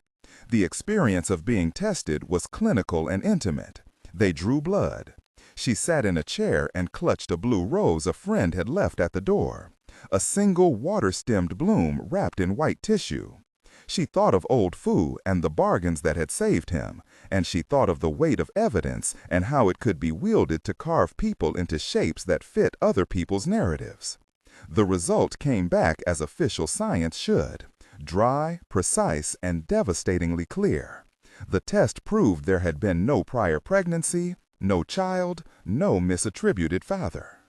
The experience of being tested was clinical and intimate. They drew blood. She sat in a chair and clutched a blue rose a friend had left at the door, a single water-stemmed bloom wrapped in white tissue. She thought of Old Fu and the bargains that had saved him, and she thought of the weight of evidence and how it could be wielded to carve people into shapes that fit other people's narratives. The result came back as official science should, dry, precise, and devastatingly clear. The test proved there had been no prior pregnancy, no child, no misattributed father.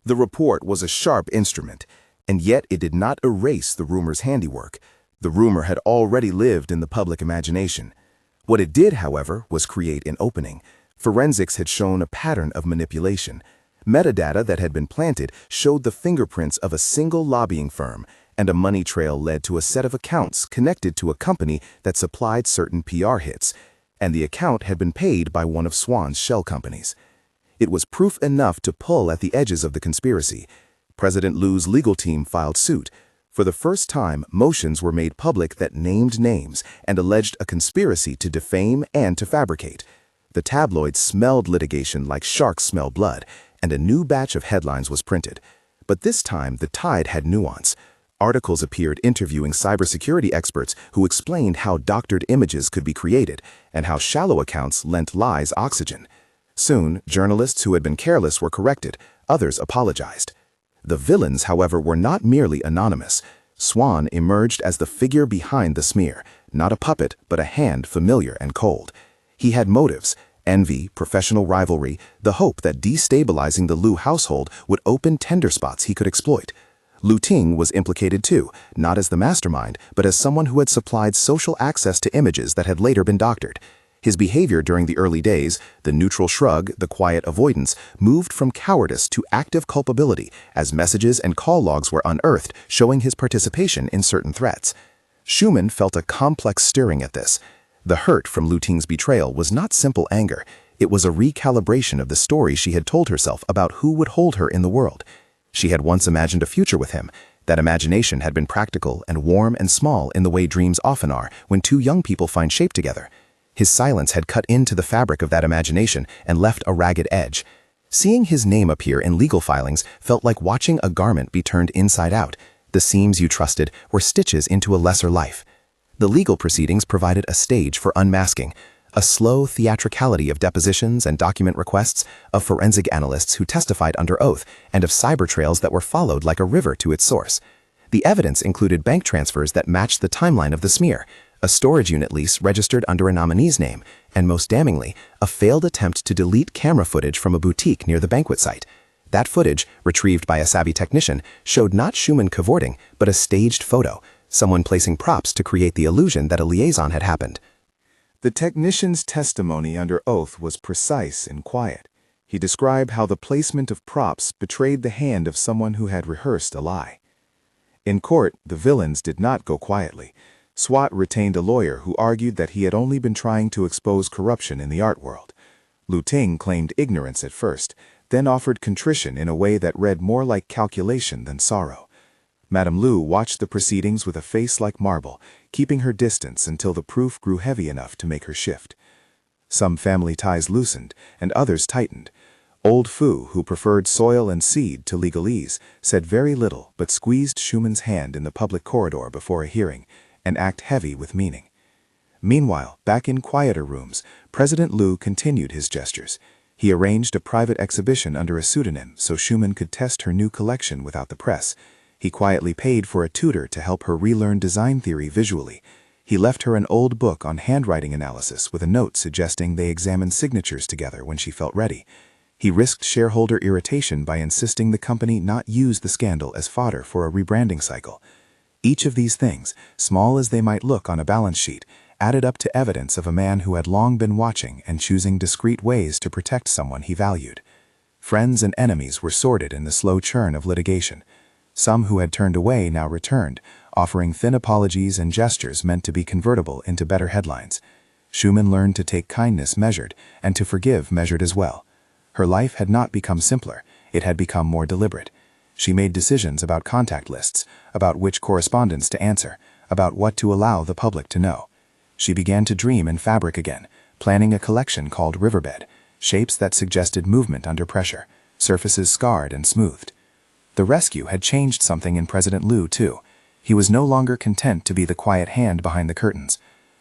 The report was a sharp instrument, and yet it did not erase the rumor's handiwork. The rumor had already lived in the public imagination. What it did, however, was create an opening. Forensics had shown a pattern of manipulation. Metadata that had been planted showed the fingerprints of a single lobbying firm, and a money trail led to a set of accounts connected to a company that supplied certain PR hits, and the account had been paid by one of Swan's shell companies. It was proof enough to pull at the edges of the conspiracy. President Lu's legal team filed suit. For the first time, motions were made public that named names and alleged a conspiracy to defame and to fabricate. The tabloids smelled litigation like sharks smell blood, and a new batch of headlines was printed. But this time, the tide had nuance. Articles appeared interviewing cybersecurity experts who explained how doctored images could be created and how shallow accounts lent lies oxygen. Soon, journalists who had been careless were corrected. Others apologized. The villains, however, were not merely anonymous. Swan emerged as the figure behind the smear, not a puppet, but a hand familiar and cold. He had motives: envy, professional rivalry, the hope that destabilizing the Lu household would open tender spots he could exploit. Lu Ting was implicated too, not as the mastermind, but as someone who had supplied social access to images that had later been doctored. His behavior during the early days, the neutral shrug, the quiet avoidance, moved from cowardice to active culpability as messages and call logs were unearthed, showing his participation in certain threats. Schumann felt a complex stirring at this. The hurt from Lu Ting's betrayal was not simple anger. It was a recalibration of the story she had told herself about who would hold her in the world. She had once imagined a future with him. That imagination had been practical and warm and small in the way dreams often are when two young people find shape together. His silence had cut into the fabric of that imagination and left a ragged edge. Seeing his name appear in legal filings felt like watching a garment be turned inside out. The seams you trusted were stitches into a lesser life. The legal proceedings provided a stage for unmasking, a slow theatricality of depositions and document requests, of forensic analysts who testified under oath, and of cyber trails that were followed like a river to its source. The evidence included bank transfers that matched the timeline of the smear, a storage unit lease registered under a nominee's name, and most damningly, a failed attempt to delete camera footage from a boutique near the banquet site. That footage, retrieved by a savvy technician, showed not Schumann cavorting, but a staged photo, someone placing props to create the illusion that a liaison had happened. The technician's testimony under oath was precise and quiet. He described how the placement of props betrayed the hand of someone who had rehearsed a lie. In court, the villains did not go quietly. SWAT retained a lawyer who argued that he had only been trying to expose corruption in the art world. Lu Ting claimed ignorance at first, then offered contrition in a way that read more like calculation than sorrow. Madame Lu watched the proceedings with a face like marble, keeping her distance until the proof grew heavy enough to make her shift. Some family ties loosened, and others tightened. Old Fu, who preferred soil and seed to legalese, said very little but squeezed Schumann's hand in the public corridor before a hearing, an act heavy with meaning. Meanwhile, back in quieter rooms, President Lu continued his gestures. He arranged a private exhibition under a pseudonym so Schumann could test her new collection without the press. He quietly paid for a tutor to help her relearn design theory visually. He left her an old book on handwriting analysis with a note suggesting they examine signatures together when she felt ready. He risked shareholder irritation by insisting the company not use the scandal as fodder for a rebranding cycle. Each of these things, small as they might look on a balance sheet, added up to evidence of a man who had long been watching and choosing discreet ways to protect someone he valued. Friends and enemies were sorted in the slow churn of litigation. Some who had turned away now returned, offering thin apologies and gestures meant to be convertible into better headlines. Schumann learned to take kindness measured and to forgive measured as well. Her life had not become simpler, it had become more deliberate. She made decisions about contact lists, about which correspondence to answer, about what to allow the public to know. She began to dream in fabric again, planning a collection called Riverbed, shapes that suggested movement under pressure, surfaces scarred and smoothed. The rescue had changed something in President Lu, too. He was no longer content to be the quiet hand behind the curtains.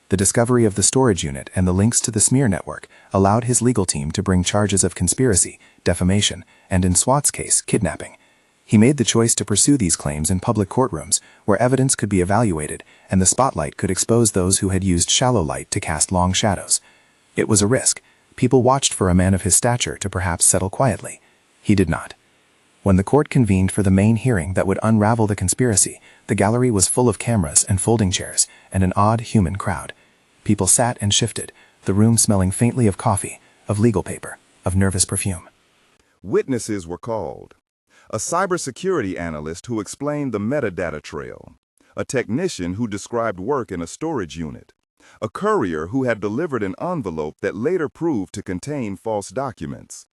The discovery of the storage unit and the links to the smear network allowed his legal team to bring charges of conspiracy, defamation, and in SWAT's case, kidnapping. He made the choice to pursue these claims in public courtrooms, where evidence could be evaluated and the spotlight could expose those who had used shallow light to cast long shadows. It was a risk. People watched for a man of his stature to perhaps settle quietly. He did not. When the court convened for the main hearing that would unravel the conspiracy, the gallery was full of cameras and folding chairs and an odd human crowd. People sat and shifted, the room smelling faintly of coffee, of legal paper, of nervous perfume. Witnesses were called. A cybersecurity analyst who explained the metadata trail, a technician who described work in a storage unit, a courier who had delivered an envelope that later proved to contain false documents.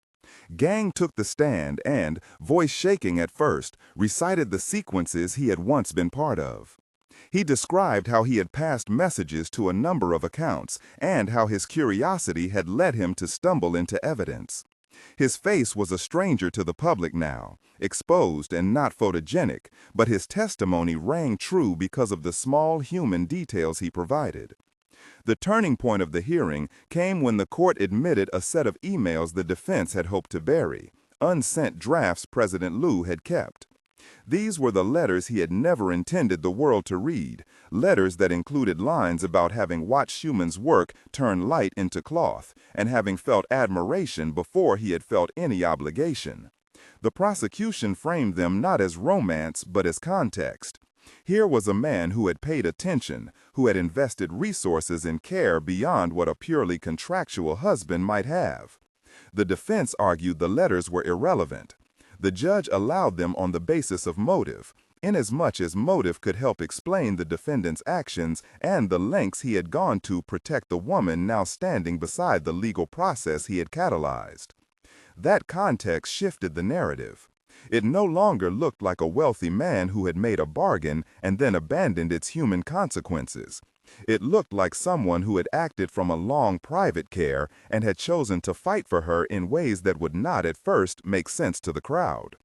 Gang took the stand and, voice shaking at first, recited the sequences he had once been part of. He described how he had passed messages to a number of accounts and how his curiosity had led him to stumble into evidence. His face was a stranger to the public now, exposed and not photogenic, but his testimony rang true because of the small human details he provided. The turning point of the hearing came when the court admitted a set of emails the defense had hoped to bury, unsent drafts President Lu had kept. These were the letters he had never intended the world to read, letters that included lines about having watched Schumann's work turn light into cloth and having felt admiration before he had felt any obligation. The prosecution framed them not as romance but as context. Here was a man who had paid attention, who had invested resources and care beyond what a purely contractual husband might have. The defense argued the letters were irrelevant. The judge allowed them on the basis of motive, inasmuch as motive could help explain the defendant's actions and the lengths he had gone to protect the woman now standing beside the legal process he had catalyzed. That context shifted the narrative. It no longer looked like a wealthy man who had made a bargain and then abandoned its human consequences. It looked like someone who had acted from a long private care and had chosen to fight for her in ways that would not at first make sense to the crowd.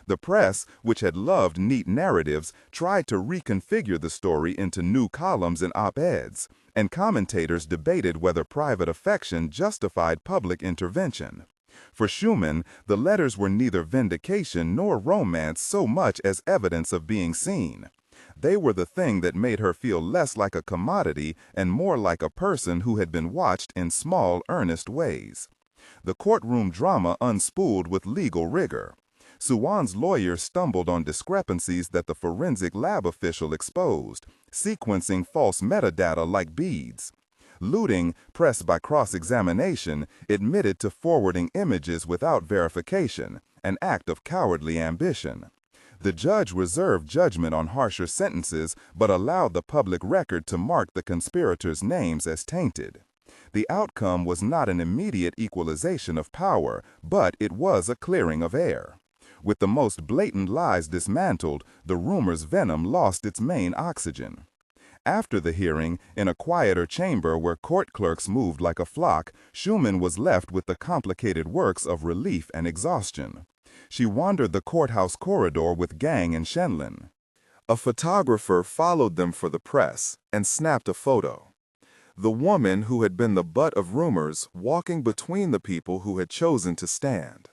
The press, which had loved neat narratives, tried to reconfigure the story into new columns and op-eds, and commentators debated whether private affection justified public intervention. For Schumann, the letters were neither vindication nor romance so much as evidence of being seen. They were the thing that made her feel less like a commodity and more like a person who had been watched in small, earnest ways. The courtroom drama unspooled with legal rigor. Suwan's lawyer stumbled on discrepancies that the forensic lab official exposed, sequencing false metadata like beads. Looting, pressed by cross-examination, admitted to forwarding images without verification, an act of cowardly ambition. The judge reserved judgment on harsher sentences but allowed the public record to mark the conspirators' names as tainted. The outcome was not an immediate equalization of power, but it was a clearing of air. With the most blatant lies dismantled, the rumor's venom lost its main oxygen. After the hearing, in a quieter chamber where court clerks moved like a flock, Schumann was left with the complicated works of relief and exhaustion. She wandered the courthouse corridor with Gang and Shenlin. A photographer followed them for the press and snapped a photo. The woman who had been the butt of rumors walking between the people who had chosen to stand.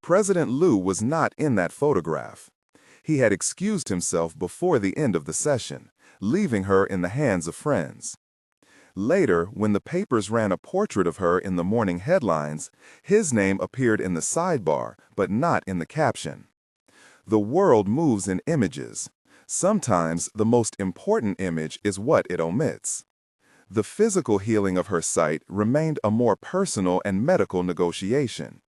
President Liu was not in that photograph. He had excused himself before the end of the session, leaving her in the hands of friends. Later, when the papers ran a portrait of her in the morning headlines, his name appeared in the sidebar, but not in the caption. The world moves in images. Sometimes the most important image is what it omits. The physical healing of her sight remained a more personal and medical negotiation.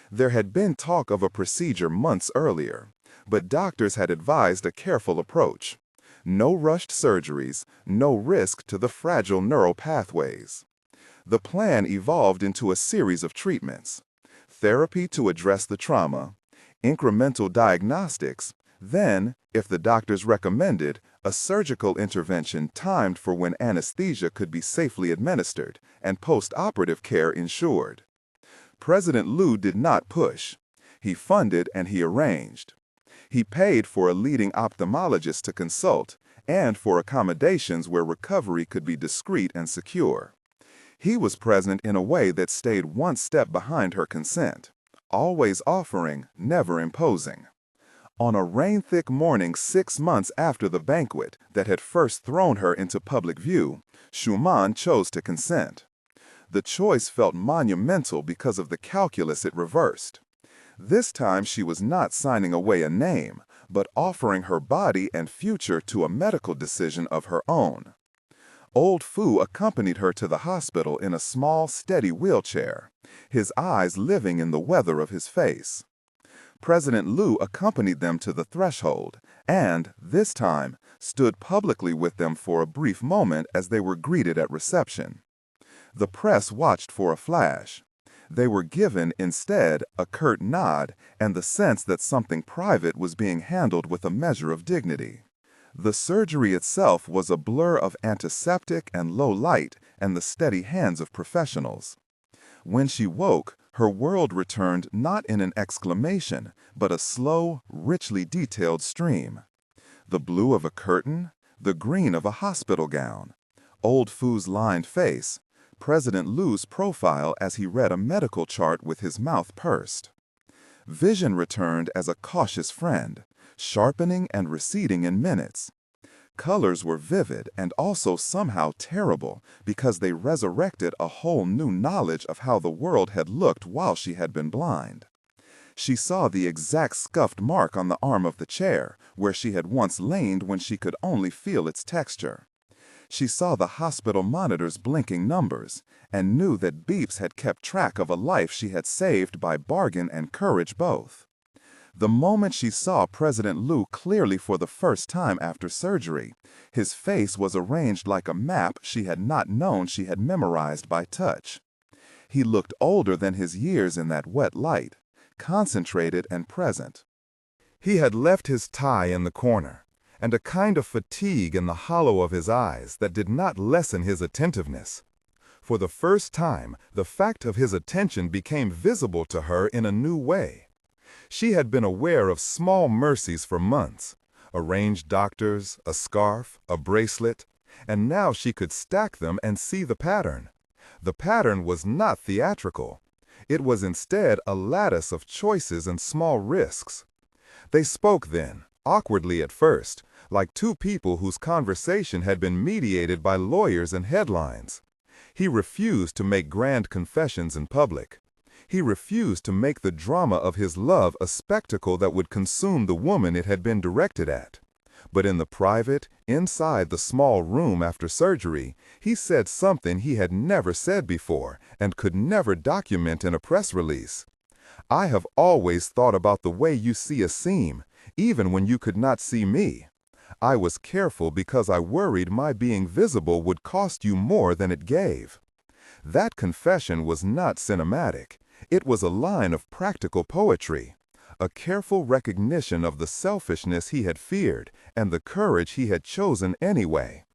There had been talk of a procedure months earlier, but doctors had advised a careful approach. No rushed surgeries, no risk to the fragile neural pathways. The plan evolved into a series of treatments: therapy to address the trauma, incremental diagnostics, then, if the doctors recommended, a surgical intervention timed for when anesthesia could be safely administered and post-operative care ensured. President Liu did not push. He funded and he arranged. He paid for a leading ophthalmologist to consult and for accommodations where recovery could be discreet and secure. He was present in a way that stayed one step behind her consent, always offering, never imposing. On a rain-thick morning 6 months after the banquet that had first thrown her into public view, Schumann chose to consent. The choice felt monumental because of the calculus it reversed. This time she was not signing away a name, but offering her body and future to a medical decision of her own. Old Fu accompanied her to the hospital in a small, steady wheelchair, his eyes living in the weather of his face. President Liu accompanied them to the threshold and, this time, stood publicly with them for a brief moment as they were greeted at reception. The press watched for a flash. They were given, instead, a curt nod and the sense that something private was being handled with a measure of dignity. The surgery itself was a blur of antiseptic and low light and the steady hands of professionals. When she woke, her world returned not in an exclamation, but a slow, richly detailed stream. The blue of a curtain, the green of a hospital gown, Old Fu's lined face, President Liu's profile as he read a medical chart with his mouth pursed. Vision returned as a cautious friend, sharpening and receding in minutes. Colors were vivid and also somehow terrible because they resurrected a whole new knowledge of how the world had looked while she had been blind. She saw the exact scuffed mark on the arm of the chair, where she had once lain when she could only feel its texture. She saw the hospital monitor's blinking numbers and knew that beeps had kept track of a life she had saved by bargain and courage both. The moment she saw President Liu clearly for the first time after surgery, his face was arranged like a map she had not known she had memorized by touch. He looked older than his years in that wet light, concentrated and present. He had left his tie in the corner, and a kind of fatigue in the hollow of his eyes that did not lessen his attentiveness. For the first time, the fact of his attention became visible to her in a new way. She had been aware of small mercies for months, arranged doctors, a scarf, a bracelet, and now she could stack them and see the pattern. The pattern was not theatrical. It was instead a lattice of choices and small risks. They spoke then, awkwardly at first, like two people whose conversation had been mediated by lawyers and headlines. He refused to make grand confessions in public. He refused to make the drama of his love a spectacle that would consume the woman it had been directed at. But in the private, inside the small room after surgery, he said something he had never said before and could never document in a press release. "I have always thought about the way you see a seam, even when you could not see me. I was careful because I worried my being visible would cost you more than it gave." That confession was not cinematic. It was a line of practical poetry, a careful recognition of the selfishness he had feared and the courage he had chosen anyway.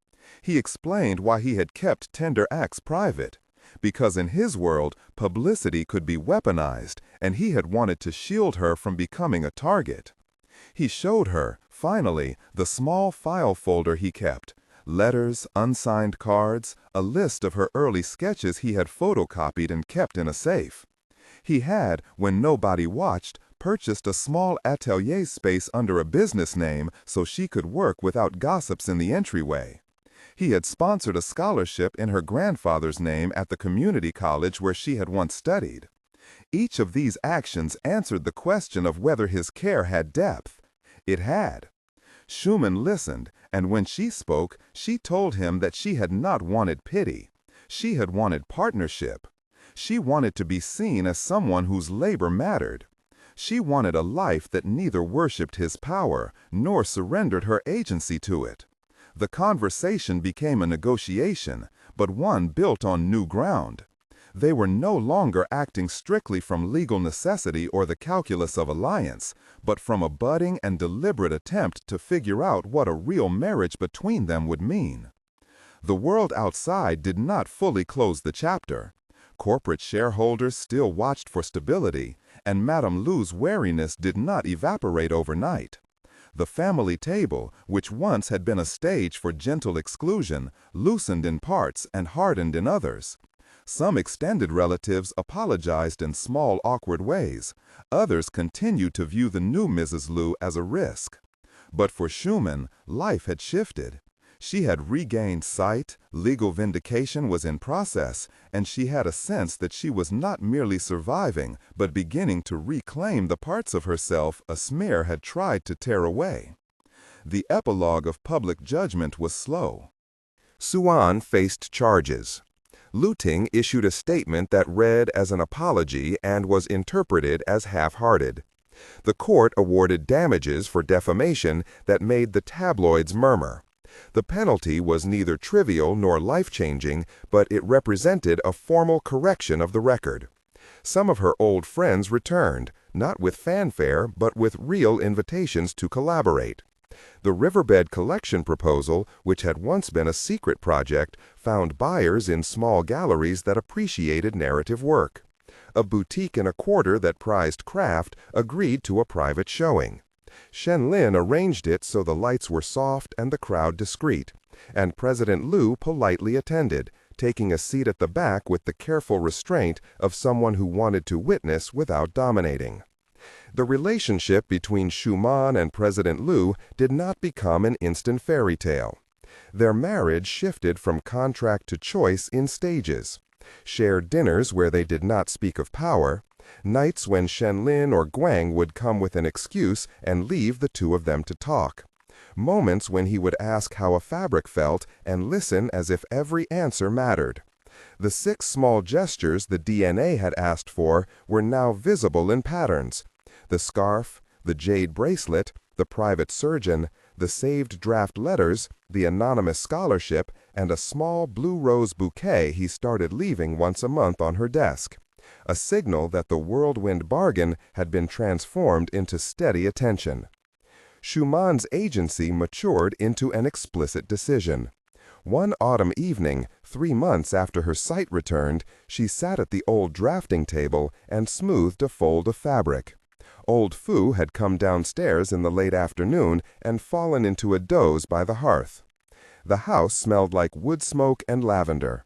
He explained why he had kept tender acts private, because in his world, publicity could be weaponized, and he had wanted to shield her from becoming a target. He showed her, finally, the small file folder he kept, letters, unsigned cards, a list of her early sketches he had photocopied and kept in a safe. He had, when nobody watched, purchased a small atelier space under a business name so she could work without gossips in the entryway. He had sponsored a scholarship in her grandfather's name at the community college where she had once studied. Each of these actions answered the question of whether his care had depth. It had. Schumann listened, and when she spoke, she told him that she had not wanted pity. She had wanted partnership. She wanted to be seen as someone whose labor mattered. She wanted a life that neither worshipped his power nor surrendered her agency to it. The conversation became a negotiation, but one built on new ground. They were no longer acting strictly from legal necessity or the calculus of alliance, but from a budding and deliberate attempt to figure out what a real marriage between them would mean. The world outside did not fully close the chapter. Corporate shareholders still watched for stability, and Madame Lu's wariness did not evaporate overnight. The family table, which once had been a stage for gentle exclusion, loosened in parts and hardened in others. Some extended relatives apologized in small, awkward ways. Others continued to view the new Mrs. Lu as a risk. But for Schumann, life had shifted. She had regained sight, legal vindication was in process, and she had a sense that she was not merely surviving, but beginning to reclaim the parts of herself a smear had tried to tear away. The epilogue of public judgment was slow. Suan faced charges. Luting issued a statement that read as an apology and was interpreted as half-hearted. The court awarded damages for defamation that made the tabloids murmur. The penalty was neither trivial nor life-changing, but it represented a formal correction of the record. Some of her old friends returned, not with fanfare, but with real invitations to collaborate. The Riverbed collection proposal, which had once been a secret project, found buyers in small galleries that appreciated narrative work. A boutique and a quarter that prized craft agreed to a private showing. Shenlin arranged it so the lights were soft and the crowd discreet, and President Lu politely attended, taking a seat at the back with the careful restraint of someone who wanted to witness without dominating. The relationship between Schumann and President Lu did not become an instant fairy tale. Their marriage shifted from contract to choice in stages. Shared dinners where they did not speak of power, nights when Shenlin or Guang would come with an excuse and leave the two of them to talk. Moments when he would ask how a fabric felt and listen as if every answer mattered. The 6 small gestures the DNA had asked for were now visible in patterns. The scarf, the jade bracelet, the private surgeon, the saved draft letters, the anonymous scholarship, and a small blue rose bouquet he started leaving once a month on her desk. A signal that the Whirlwind bargain had been transformed into steady attention. Schumann's agency matured into an explicit decision. One autumn evening, 3 months after her sight returned, she sat at the old drafting table and smoothed a fold of fabric. Old Fu had come downstairs in the late afternoon and fallen into a doze by the hearth. The house smelled like wood smoke and lavender.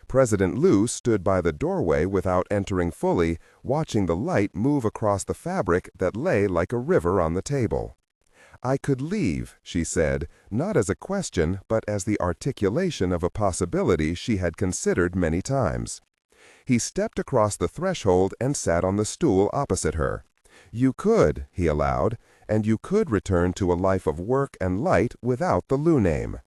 President Liu stood by the doorway without entering fully, watching the light move across the fabric that lay like a river on the table. "I could leave," she said, not as a question, but as the articulation of a possibility she had considered many times. He stepped across the threshold and sat on the stool opposite her. "You could," he allowed, "and you could return to a life of work and light without the Liu name."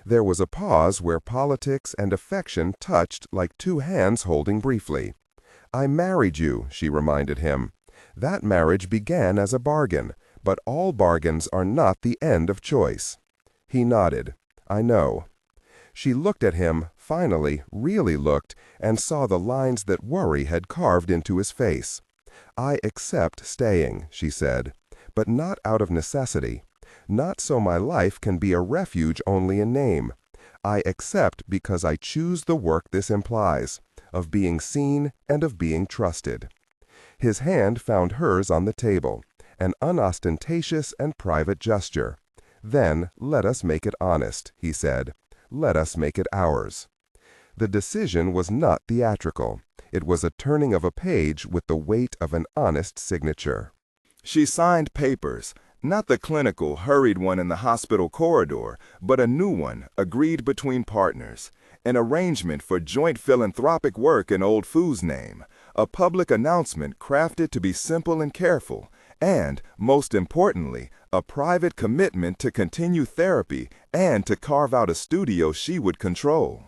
There was a pause where politics and affection touched like two hands holding briefly. "I married you," she reminded him. "That marriage began as a bargain, but all bargains are not the end of choice." He nodded. "I know." She looked at him, finally, really looked, and saw the lines that worry had carved into his face. "I accept staying," she said, "but not out of necessity. Not so my life can be a refuge only in name. I accept because I choose the work this implies, of being seen and of being trusted." His hand found hers on the table, an unostentatious and private gesture. "Then let us make it honest," he said. "Let us make it ours." The decision was not theatrical. It was a turning of a page with the weight of an honest signature. She signed papers, not the clinical, hurried one in the hospital corridor, but a new one, agreed between partners. An arrangement for joint philanthropic work in Old Fu's name. A public announcement crafted to be simple and careful. And, most importantly, a private commitment to continue therapy and to carve out a studio she would control.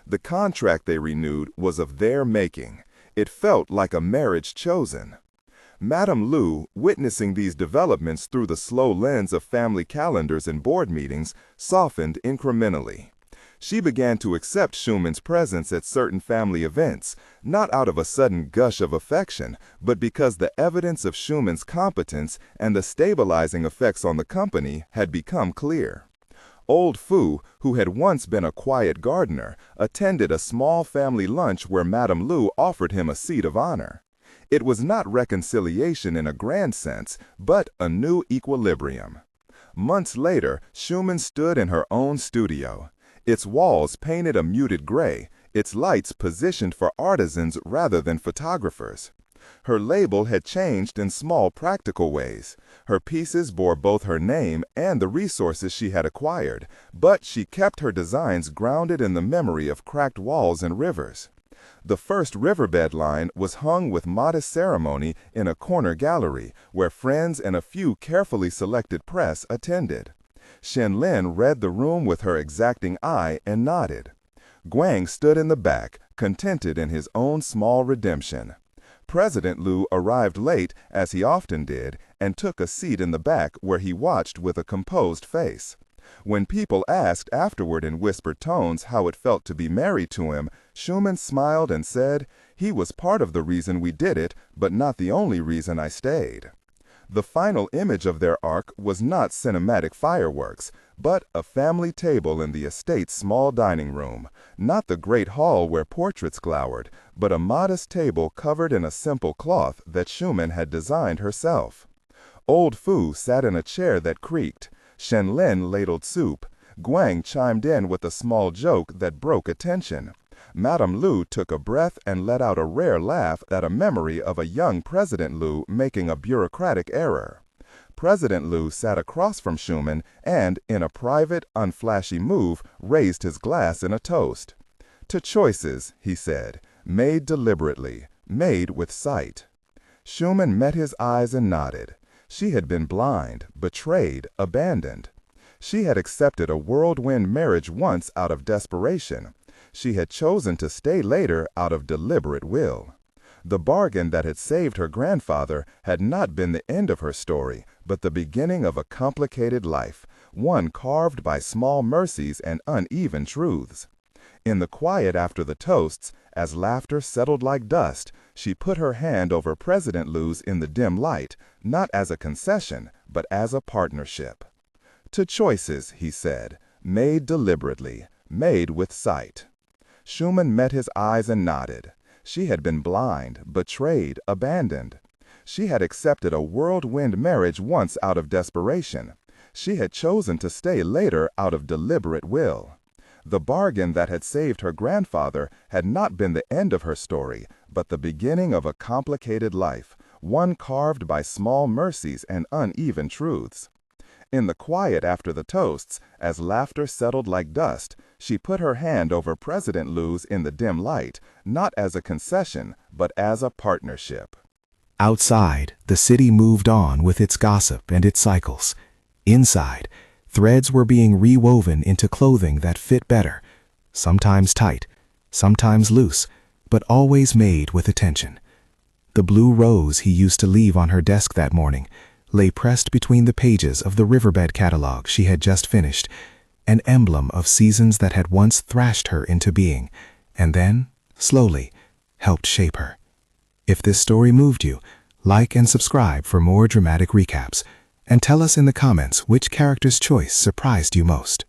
The contract they renewed was of their making. It felt like a marriage chosen. Madame Liu, witnessing these developments through the slow lens of family calendars and board meetings, softened incrementally. She began to accept Schumann's presence at certain family events, not out of a sudden gush of affection, but because the evidence of Schumann's competence and the stabilizing effects on the company had become clear. Old Fu, who had once been a quiet gardener, attended a small family lunch where Madame Liu offered him a seat of honor. It was not reconciliation in a grand sense, but a new equilibrium. Months later, Schumann stood in her own studio. Its walls painted a muted gray, its lights positioned for artisans rather than photographers. Her label had changed in small practical ways. Her pieces bore both her name and the resources she had acquired, but she kept her designs grounded in the memory of cracked walls and rivers. The first riverbed line was hung with modest ceremony in a corner gallery where friends and a few carefully selected press attended. Shenlin read the room with her exacting eye and nodded. Guang stood in the back, contented in his own small redemption. President Liu arrived late, as he often did, and took a seat in the back where he watched with a composed face. When people asked afterward in whispered tones how it felt to be married to him, Schumann smiled and said, "He was part of the reason we did it, but not the only reason I stayed." The final image of their arc was not cinematic fireworks, but a family table in the estate's small dining room, not the great hall where portraits glowered, but a modest table covered in a simple cloth that Schumann had designed herself. Old Fu sat in a chair that creaked. Shenlin ladled soup. Guang chimed in with a small joke that broke attention. Madame Liu took a breath and let out a rare laugh at a memory of a young President Liu making a bureaucratic error. President Liu sat across from Schumann and, in a private, unflashy move, raised his glass in a toast. "To choices," he said, "made deliberately, made with sight." Schumann met his eyes and nodded. She had been blind, betrayed, abandoned. She had accepted a whirlwind marriage once out of desperation. She had chosen to stay later out of deliberate will. The bargain that had saved her grandfather had not been the end of her story, but the beginning of a complicated life, one carved by small mercies and uneven truths. In the quiet after the toasts, as laughter settled like dust, she put her hand over President Liu's in the dim light, not as a concession, but as a partnership. "To choices," he said, "made deliberately, made with sight." Schumann met his eyes and nodded. She had been blind, betrayed, abandoned. She had accepted a whirlwind marriage once out of desperation. She had chosen to stay later out of deliberate will. The bargain that had saved her grandfather had not been the end of her story, but the beginning of a complicated life, one carved by small mercies and uneven truths. In the quiet after the toasts, as laughter settled like dust, she put her hand over President Liu's in the dim light, not as a concession, but as a partnership. Outside, the city moved on with its gossip and its cycles. Inside, threads were being rewoven into clothing that fit better, sometimes tight, sometimes loose, but always made with attention. The blue rose he used to leave on her desk that morning lay pressed between the pages of the riverbed catalog she had just finished, an emblem of seasons that had once thrashed her into being, and then, slowly, helped shape her. If this story moved you, like and subscribe for more dramatic recaps, and tell us in the comments which character's choice surprised you most.